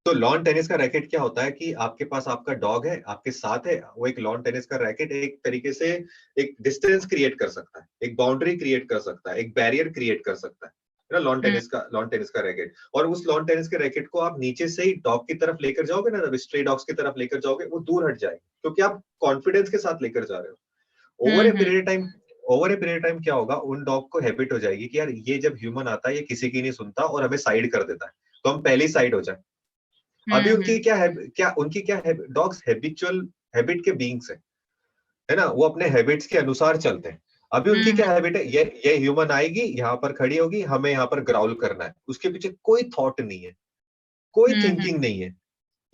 तो लॉन टेनिस का रैकेट क्या होता है कि आपके पास आपका डॉग है, आपके साथ है, वो एक लॉन टेनिस का रैकेट एक तरीके से एक डिस्टेंस क्रिएट कर सकता है, एक बाउंड्री क्रिएट कर सकता है, एक बैरियर क्रिएट कर सकता है। है ना, लॉन टेनिस का रैकेट, और उस लॉन टेनिस के रैकेट को आप नीचे से ही डॉग की तरफ लेकर जाओगे ना, स्ट्रे डॉग्स की तरफ लेकर जाओगे, वो दूर हट जाएंगे क्योंकि आप कॉन्फिडेंस के साथ लेकर जा रहे हो। ओवर ए पीरियड टाइम क्या होगा, उन डॉग को हैबिट हो जाएगी कि यार ये जब ह्यूमन आता है ये किसी की नहीं सुनता और हमें साइड कर देता है, तो हम पहले ही साइड हो जाए। अभी उनकी क्या डॉग्स हैबिचुअल हैबिट के बीइंग्स है ना, वो अपने हैबिट्स के अनुसार चलते हैं। अभी उनकी क्या हैबिट है, ये ह्यूमन आएगी, यहाँ पर खड़ी होगी, हमें यहाँ पर ग्राउल करना है, उसके पीछे कोई थॉट नहीं है, कोई थिंकिंग नहीं है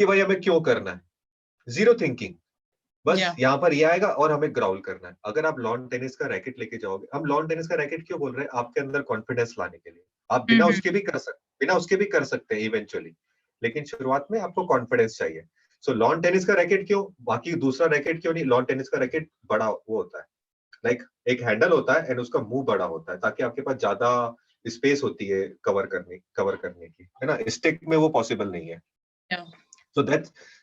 कि भाई हमें क्यों करना है, जीरो थिंकिंग, बस यहाँ पर ये आएगा और हमें ग्राउल करना है। अगर आप लॉन टेनिस का रैकेट लेके जाओगे, हम लॉन टेनिस का रैकेट क्यों बोल रहे हैं, आपके अंदर कॉन्फिडेंस लाने के लिए, आप बिना उसके भी कर सकते हैं इवेंचुअली, लेकिन शुरुआत में आपको कॉन्फिडेंस चाहिए। सो लॉन टेनिस का रैकेट क्यों, बाकी दूसरा रैकेट क्यों नहीं, लॉन टेनिस का रैकेट बड़ा वो होता है, लाइक एक हैंडल होता है एंड उसका मुंह बड़ा होता है, ताकि आपके पास ज्यादा स्पेस होती है कवर करने की, है ना, स्टिक में वो पॉसिबल नहीं है।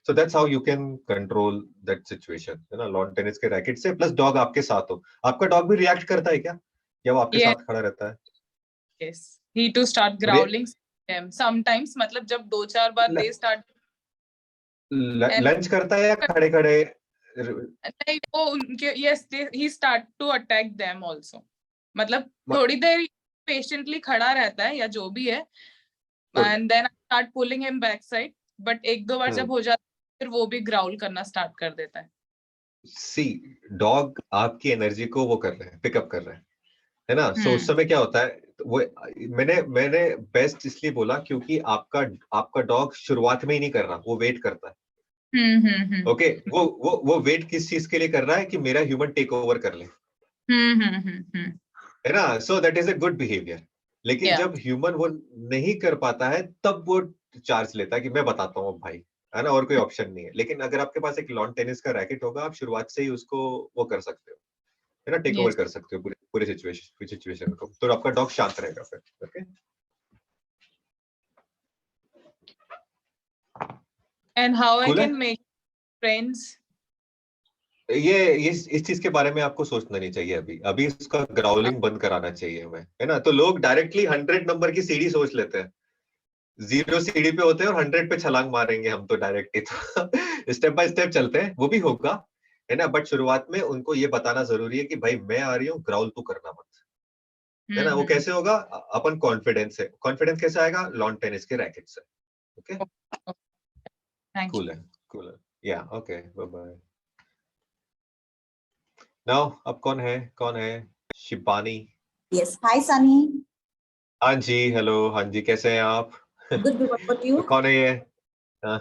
So that's how you can control that situation, है ना, लॉन टेनिस के रैकेट से, प्लस डॉग आपके साथ हो। आपका डॉग भी रिएक्ट करता है क्या, या वो आपके साथ खड़ा रहता है? Yes, he to start growling sometimes, मतलब जब 2-4 बार they start लंच करता है या खड़े खड़े? नहीं, वो उनके yes he start to attack them also, मतलब थोड़ी देर patiently खड़ा रहता है या जो भी है, and then I start pulling him back side, but 1-2 बार जब हो जाता है फिर वो भी ग्राउल करना स्टार्ट कर देता है। सी डॉग आपकी एनर्जी को वो कर रहे हैं, पिकअप कर रहे हैं, है ना। सो उस समय क्या होता है, वो मैंने बेस्ट इसलिए बोला क्योंकि आपका डॉग शुरुआत में ही नहीं कर रहा, वो वेट करता है। ओके, वो वेट किस चीज के लिए कर रहा है, कि मेरा ह्यूमन टेक ओवर कर ले, है ना। So that is a good behaviour. लेकिन जब ह्यूमन वो नहीं कर पाता है, तब वो चार्ज लेता है कि मैं बताता हूँ भाई, है ना, और कोई ऑप्शन नहीं है। लेकिन अगर आपके पास एक लॉन टेनिस का रैकेट होगा, आप शुरुआत से ही उसको वो कर सकते हो, है ना, टेक ओवर कर सकते हो पूरे सिचुएशन को, तो आपका डॉग शांत रहेगा फिर। Okay, and how I can make friends, ये इस चीज के बारे में आपको सोचना नहीं चाहिए। अभी इसका ग्राउलिंग बंद कराना चाहिए हमें, है ना। तो लोग डायरेक्टली 100 नंबर की सीढ़ी सोच लेते हैं, 0 सीढ़ी पे होते हैं और 100 पे छलांग मारेंगे हम तो डायरेक्टली। तो स्टेप बाय स्टेप चलते हैं, वो भी होगा, है ना। बट शुरुआत में उनको ये बताना जरूरी है कि भाई मैं आ रही हूँ, ग्राउल तू करना मत, है ना। वो कैसे होगा, अपन कॉन्फिडेंस कैसे आएगा, लॉन टेनिस के रैकेट से। ओके, कूल है, yeah okay, bye bye. Now अब कौन है? शिबानी। Yes. Hi, Sunny. हाँ जी, हेलो, हाँ जी, कैसे हैं आप? Good. What about you? कौन है ये?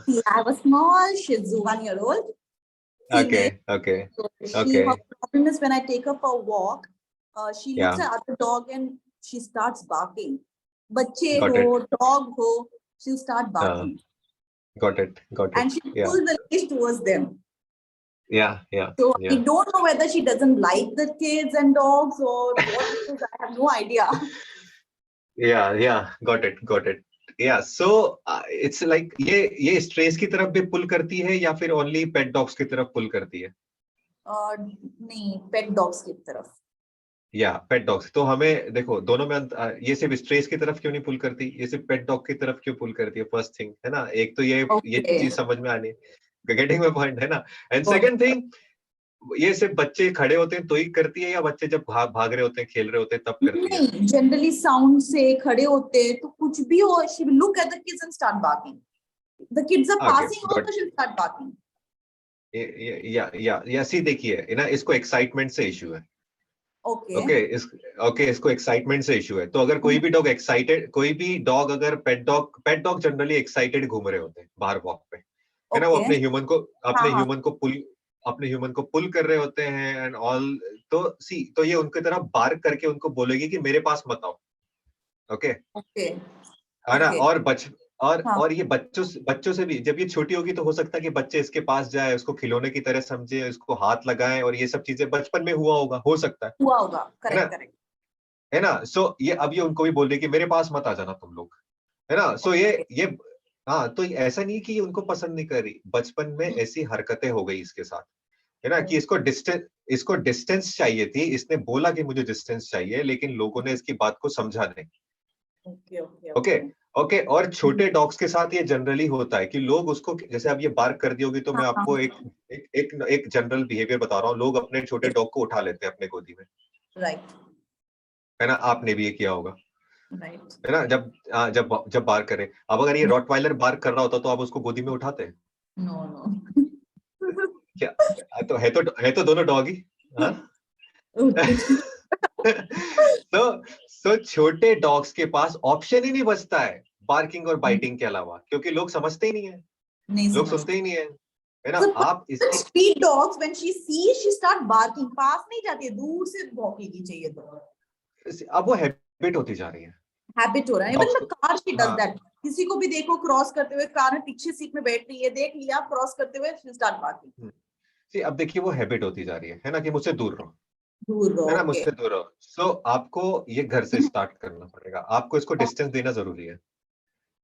See, I have a small Shih Tzu, 1-year-old. Okay. So her problem is when I take her for a walk, she looks at other dog and she starts barking. Bacche ho, dog ho, she'll start barking. Got it. And she pulls the leash towards them. Yeah. So I don't know whether she doesn't like the kids and dogs or what it is. I have no idea. Yeah. Got it. Yeah. So it's like ये stress की तरफ भी पुल करती है या फिर only पेट dogs की तरफ पुल करती है? नहीं, पेट डॉग्स की तरफ। या पेट डॉग्स, तो हमें देखो दोनों में ये सिर्फ स्ट्रेस की तरफ क्यों नहीं पुल करती, ये सिर्फ पेट डॉग की तरफ क्यों पुल करती है? फर्स्ट थिंग, है ना, एक तो ये चीज समझ में आनी, गेटिंग माय पॉइंट, है ना। एंड सेकंड थिंग, ये सिर्फ बच्चे खड़े होते हैं तो ही करती है या बच्चे जब भाग रहे होते हैं, खेल रहे होते हैं, तब करती है? नहीं, जनरली साउंड से खड़े होते हैं तो कुछ भी हो, she will look at the kids and start barking. The kids are passing also, she'll start barking. या सी देखिए, है ना, इसको एक्साइटमेंट से इशू है। ओके, इसको एक्साइटमेंट से इशू है। तो अगर कोई भी डॉग एक्साइटेड, कोई भी डॉग अगर पेट डॉग जनरली एक्साइटेड घूम रहे होते हैं बाहर वॉक पे, है ना, वो अपने ह्यूमन को पुल कर रहे होते हैं एंड ऑल, तो ये उनकी तरफ बार्क करके उनको बोलेगी कि मेरे पास मत आओ। ओके, है ना। और ये बच्चों से भी, जब ये छोटी होगी तो हो सकता है कि बच्चे इसके पास जाए, उसको खिलौने की तरह समझे, उसको हाथ लगाएं, और ये सब चीजें बचपन में हो सकता है, करेक्ट, है ना। सो अब ये उनको भी बोल रही कि मेरे पास मत आ जाना तुम लोग, है ना। सो ये हाँ, तो ऐसा नहीं कि उनको पसंद नहीं कर रही, बचपन में ऐसी हरकतें हो गई इसके साथ, है ना, कि इसको डिस्टेंस चाहिए थी। इसने बोला कि मुझे डिस्टेंस चाहिए, लेकिन लोगों ने इसकी बात को समझा नहीं, Okay, okay, okay okay. Okay. और छोटे डॉग्स के साथ ये जनरली होता है कि लोग उसको, जैसे अब ये बार्क कर दी होगी तो मैं आपको एक जनरल बिहेवियर बता रहा हूँ। लोग अपने छोटे डॉग को उठा लेते हैं अपने गोदी में, Right, है ना? आपने भी ये किया होगा, right. है ना? जब जब बार्क करे, अब अगर ये रॉटवाइलर बार्क कर रहा होता तो आप उसको गोदी में उठाते हैं No, no. क्या? तो दोनों डॉग ही, हाँ? Okay. तो छोटे डॉग्स के पास ऑप्शन ही नहीं बचता है बार्किंग और बाइटिंग के अलावा, क्योंकि लोग समझते ही नहीं है, नहीं लोग समझ. सुनते ही नहीं है ना? So, आप इसकी street dogs, when she sees, she start barking. पास नहीं जाती है, दूर से भौंकेगी चाहिए तो. अब वो हैबिट होती जा रही है। Habit हो रहा है. Dogs Even the को- car, she does हाँ। that. किसी को भी देखो क्रॉस करते हुए, कार में पीछे सीट में बैठ रही है, देख लिया क्रॉस करते हुए, she'll start barking. See, अब देखिए वो हैबिट होती जा रही है ना, कि मुझसे दूर रहो, दूर रहो. है ना? Okay. मुझसे दूर रहो। सो आपको ये घर से स्टार्ट करना पड़ेगा, आपको इसको डिस्टेंस देना जरूरी है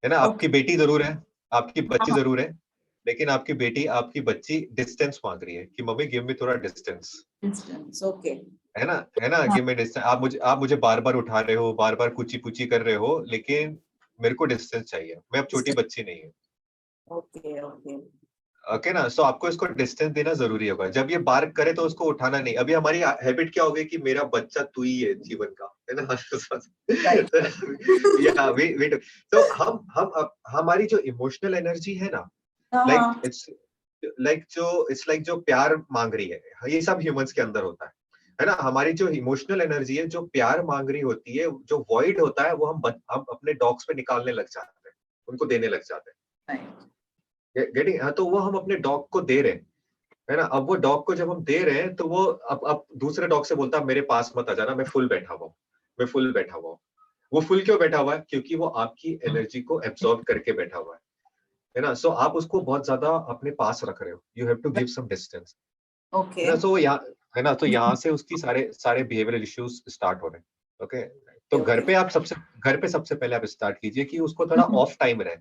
ना? आपकी बेटी जरूर है, आपकी बच्ची हाँ। जरूर है, लेकिन आपकी बेटी, आपकी बच्ची डिस्टेंस मांग रही है कि मम्मी गिव मी थोड़ा डिस्टेंस, Distance. Okay. है ना? कि मैं डिस्टेंस, आप मुझे बार बार उठा रहे हो, बार बार कुची पुची कर रहे हो, लेकिन मेरे को डिस्टेंस चाहिए, मैं अब छोटी बच्ची नहीं हूँ। Okay. Okay. ओके ना? सो आपको इसको डिस्टेंस देना जरूरी होगा। जब ये बार्क करे तो उसको उठाना नहीं। अभी हमारी हैबिट क्या हो गई कि मेरा बच्चा तू ही है जीवन का, है ना? या वेट, तो हमारी जो इमोशनल एनर्जी है ना, लाइक इट्स लाइक जो प्यार मांग रही है, ये सब ह्यूमंस के अंदर होता है ना? हमारी जो इमोशनल एनर्जी है, जो प्यार मांग रही होती है, जो वॉइड होता है, वो हम अपने डॉग्स पे निकालने लग जाते हैं, उनको देने लग जाते हैं। गेटिंग? हाँ, तो वो हम अपने डॉग को दे रहे हैं, है ना? अब वो डॉग को जब हम दे रहे हैं तो वो अब दूसरे डॉग से बोलता है मेरे पास मत आ जाना, मैं फुल बैठा हुआ हूँ, मैं फुल बैठा हुआ हूँ। वो फुल क्यों बैठा हुआ है? क्योंकि वो आपकी एनर्जी को एब्सॉर्ब करके बैठा हुआ है ना? सो आप उसको बहुत ज्यादा अपने पास रख रहे हो, you have to give some distance, Okay. है ना? सो यहाँ, है ना? तो यहाँ से उसकी सारे बिहेवियरल इश्यूज स्टार्ट हो रहे हैं। ओके, तो घर पे सबसे पहले आप स्टार्ट कीजिए कि उसको थोड़ा ऑफ टाइम रहे,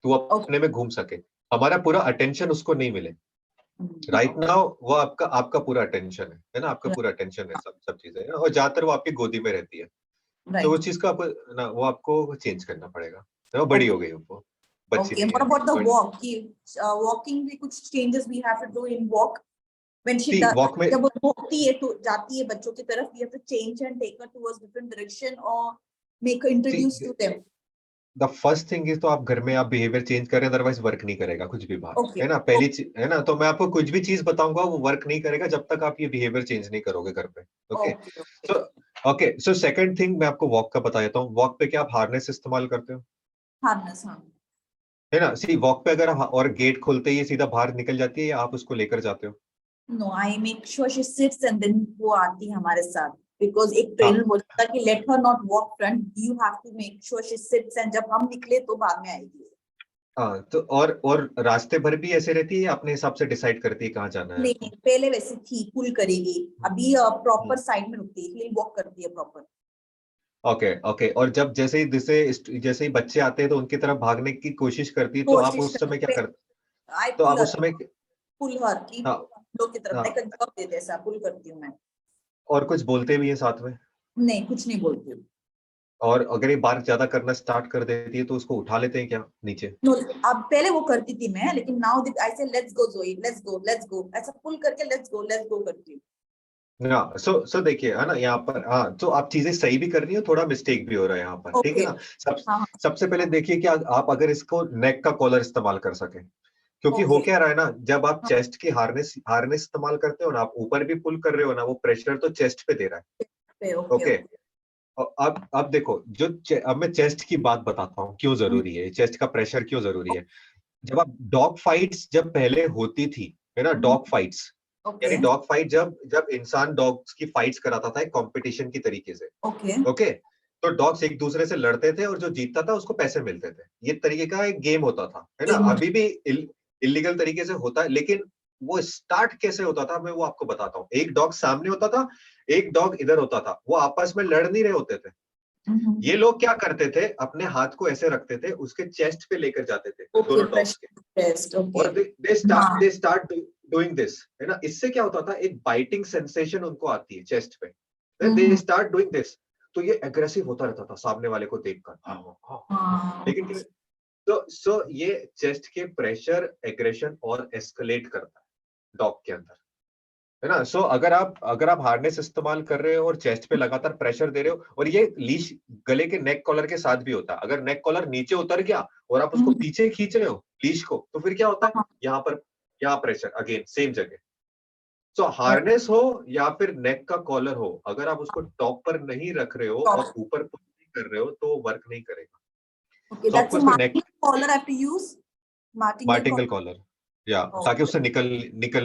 तू अपने में घूम सके, हमारा पूरा अटेंशन उसको नहीं मिले। राइट नाउ वो आपका पूरा अटेंशन है ना? आपका पूरा अटेंशन है सब चीजें, और ज्यादातर वो आपकी गोदी में रहती है। तो वो चीज का ना वो आपको चेंज करना पड़ेगा। तो वो बड़ी हो गई, वो बच्ची Okay. नहीं What है, about the बड़ी- walk? Walking में कुछ changes we have to do in walk. When she See, does, walk में- जब वो भागती है तो जाती है बच्चों की तरफ, we have to change and take her towards different direction or make her introduce to them. The first thing is, तो आप घर में आप बिहेवियर चेंज करें, अदरवाइज वर्क नहीं करेगा कुछ भी बात, Okay. है ना? पहली चीज, है ना? तो मैं आपको कुछ भी चीज बताऊंगा वो वर्क नहीं करेगा जब तक आप ये बिहेवियर चेंज नहीं करोगे घर पे। Okay, Okay. So second thing मैं आपको वॉक का बता देता हूँ। वॉक पे क्या आप हार्नेस इस्तेमाल करते हो? Harness, हाँ. है ना? सी वॉक पे अगर और गेट खोलते ही सीधा बाहर निकल जाती है, या आप उसको लेकर जाते हो? No, I make sure she sits and then वो आती है हमारे साथ, because एक ट्रेनर बोलता है कि let her not walk front, you have to make sure she sits and जब हम निकले तो बाद में आएगी। हाँ, तो और रास्ते भर भी ऐसे रहती है, अपने हिसाब से डिसाइड करती है कहाँ जाना है? नहीं, पहले वैसे थी, पुल करेगी, अभी प्रॉपर साइड में रुकती है, इसलिए वॉक करती है प्रॉपर। ओके, और जब जैसे ही बच्चे आते हैं तो उनकी तरफ भागने की कोशिश करती है, तो आप उस समय क्या करते? तो आप उस समय पुल हर की हाँ, लोग की तरफ हाँ। एक जॉब देते ऐसा पुल करती हूँ मैं। और कुछ बोलते भी हैं साथ में? नहीं, कुछ नहीं बोलती हूँ। और अगर ये बार ज्यादा करना स्टार्ट कर देती है तो उसको उठा लेते हैं क्या नीचे? नो, अब पहले वो करती थी मैं, लेकिन नाउ आई से लेट्स गो ज़ोई, लेट्स गो ऐसा पुल करके लेट्स गो करती हूँ। हाँ, सो देखिए, है ना? यहाँ पर हाँ, तो आप चीजें सही भी कर रही हो, थोड़ा मिस्टेक भी हो रहा है यहाँ पर, ठीक है ना? सबसे पहले देखिए कि आप अगर इसको नेक का कॉलर इस्तेमाल कर सके, क्योंकि हो क्या रहा है ना, जब आप चेस्ट की हार्नेस इस्तेमाल करते हो ना, आप ऊपर भी पुल कर रहे हो ना, वो प्रेशर तो चेस्ट पे दे रहा है। ओके, अब देखो, अब मैं चेस्ट की बात बताता हूँ क्यों जरूरी है, चेस्ट का प्रेशर क्यों जरूरी है। जब आप डॉग फाइट्स जब पहले होती थी, है ना? डॉग फाइट्स यानी डॉग फाइट, जब इंसान डॉग्स की फाइट्स कराता था एक कंपटीशन की तरीके से। ओके, तो डॉग्स एक दूसरे से लड़ते थे और जो जीतता था उसको पैसे मिलते थे। ये तरीके का एक गेम होता था, है ना? अभी भी इलीगल तरीके से होता है, लेकिन वो स्टार्ट कैसे होता था मैं वो आपको बताता हूँ। एक डॉग सामने होता था, एक डॉग इधर होता था, वो आपस में लड़ नहीं रहे होते थे। ये लोग क्या करते थे, अपने हाथ को ऐसे रखते थे, उसके चेस्ट पे लेकर जाते थे दोनों डॉग्स के, और दे स्टार्ट डूइंग दिस, है ना? इससे क्या होता था, एक बाइटिंग सेंसेशन उनको आती है चेस्ट पे, दे स्टार्ट डूइंग दिस। तो ये एग्रेसिव होता रहता था सामने वाले को देखकर। लेकिन तो ये चेस्ट के प्रेशर, एग्रेशन और एस्केलेट करता है डॉग के अंदर, है ना। सो अगर आप हार्नेस इस्तेमाल कर रहे हो और चेस्ट पे लगातार प्रेशर दे रहे हो, और ये लीश गले के नेक कॉलर के साथ भी होता है, अगर नेक कॉलर नीचे उतर गया और आप उसको पीछे खींच रहे हो लीश को, तो फिर क्या होता है, यहाँ प्रेशर अगेन सेम जगह। सो हार्नेस हो या फिर नेक का कॉलर हो, अगर आप उसको टॉप पर नहीं रख रहे हो और ऊपर नहीं कर रहे हो तो वर्क नहीं करेगा। Okay, So, that's a of course, martingale collar I have to use. Martingale collar, yeah Oh. ताकि उससे निकल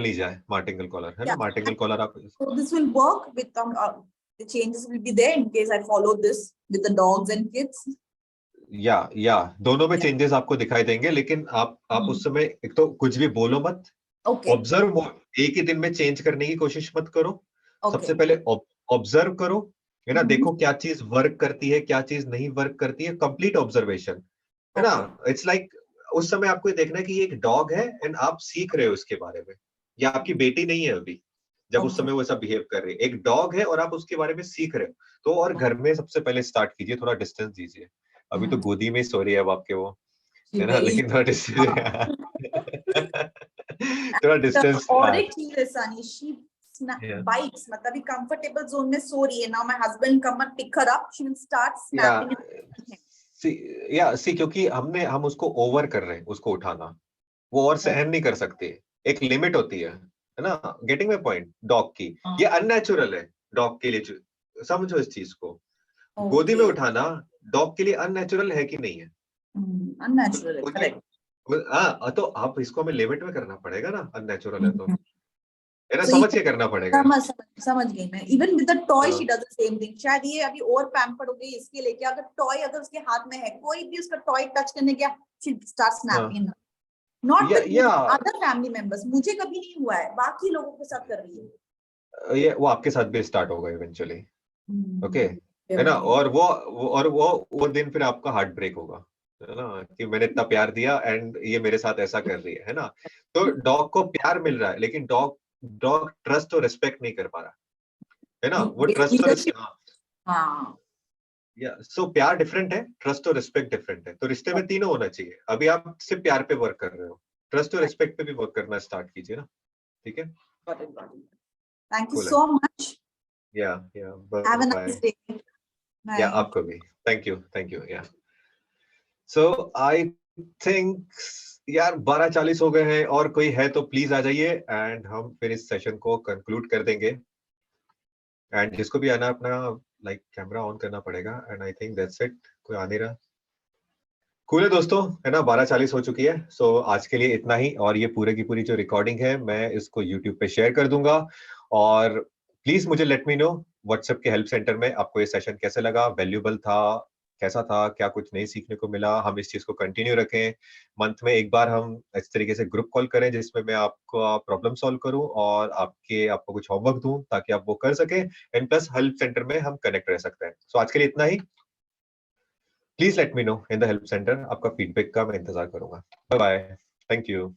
नहीं जाए मार्टिंगल कॉलर, है ना। Yeah. मार्टिंगल कॉलर आप So this will work with the changes will be there in case I follow this with the dogs and kids. या दोनों में चेंजेस आपको दिखाई देंगे, लेकिन आप उस समय एक तो कुछ भी बोलो मत, Okay. ऑब्जर्व, एक ही दिन में चेंज करने की कोशिश मत करो। Okay. सबसे पहले ऑब्जर्व करो, है ना। Mhm. देखो क्या चीज वर्क करती है, क्या चीज नहीं वर्क करती है, कंप्लीट ऑब्जर्वेशन, है ना। इट्स लाइक उस समय आपको ये देखना है कि ये एक डॉग है एंड आप सीख रहे हो इसके बारे में, या आपकी बेटी नहीं है अभी जब उस समय वो ऐसा बिहेव कर रही है, एक डॉग है और आप उसके बारे में सीख रहे हो। तो और घर में सबसे पहले स्टार्ट कीजिए, थोड़ा डिस्टेंस दीजिए। अभी तो गोदी में ही सो रही है अब आपके वो, है ना, लेकिन थोड़ा डिस्टेंस थोड़ा डिस्टेंस। और एक चीज है सनी, she bites, मतलब ये कंफर्टेबल जोन में सो रही है। Now my husband come and pick her up, she will start snapping. See क्योंकि हम उसको ओवर कर रहे हैं, उसको उठाना, वो और सहन नहीं कर सकती, एक लिमिट होती है ना। गेटिंग माय पॉइंट, डॉग की ये अननेचुरल है डॉग के लिए, समझो इस चीज को। गोदी में उठाना डॉग के लिए अननेचुरल है कि नहीं है? अननेचुरल है, करेक्ट। हाँ, तो आप इसको हमें लिमिट में करना पड़ेगा ना, अननेचुरल है तो, है ना, समझ के करना पड़ेगा। समझ गई मैं। Even with the toy she does the same thing. शायद ये अभी और पैम्पर्ड हो गई इसके लेके, अगर टॉय अगर उसके हाथ में है, कोई भी उसका टॉय टच करने गया, she start snapping. Not other family members, मुझे कभी नहीं हुआ है, बाकी लोगों के साथ कर रही है ये, वो आपके साथ भी स्टार्ट होगा इवेंचुअली, ओके, है ना। और वो दिन फिर आपका हार्ट ब्रेक होगा, है ना, कि मैंने इतना प्यार दिया एंड ये मेरे साथ ऐसा कर रही है ना। तो डॉग को प्यार मिल रहा है, लेकिन डॉग ट्रस्ट और रिस्पेक्ट नहीं कर पा रहा, है ना। वो ट्रस्ट और सो प्यार डिफरेंट है, ट्रस्ट और रिस्पेक्ट डिफरेंट है। तो रिश्ते में तीनों होना चाहिए। अभी आप सिर्फ प्यार पे वर्क कर रहे हो, ट्रस्ट और रिस्पेक्ट पे भी वर्क करना स्टार्ट कीजिए ना, ठीक है। Thank you so much. या हैव अ नाइस डे। या आपको भी, थैंक यू या। सो आई थिंक यार 12:40 हो गए हैं, और कोई है तो प्लीज आ जाइए एंड हम फिर इस सेशन को कंक्लूड कर देंगे। एंड जिसको भी आना अपना लाइक कैमरा ऑन करना पड़ेगा। And I think that's it, कोई आ नहीं रहा। कूल है दोस्तों, है ना, 12:40 हो चुकी है। सो आज के लिए इतना ही, और ये पूरे की पूरी जो रिकॉर्डिंग है मैं इसको यूट्यूब पे शेयर कर दूंगा। और प्लीज मुझे लेट मी नो व्हाट्सएप के हेल्प सेंटर में आपको ये सेशन कैसे लगा, वैल्यूएबल था, कैसा था, क्या कुछ नहीं सीखने को मिला। हम इस चीज को कंटिन्यू रखें, मंथ में एक बार हम इस तरीके से ग्रुप कॉल करें जिसमें मैं आपको प्रॉब्लम सॉल्व करूं और आपको कुछ होमवर्क दूं ताकि आप वो कर सकें। एंड प्लस हेल्प सेंटर में हम कनेक्ट रह सकते हैं। सो आज के लिए इतना ही। Please let me know in the help centre, आपका फीडबैक का मैं इंतजार करूंगा। Bye bye, thank you.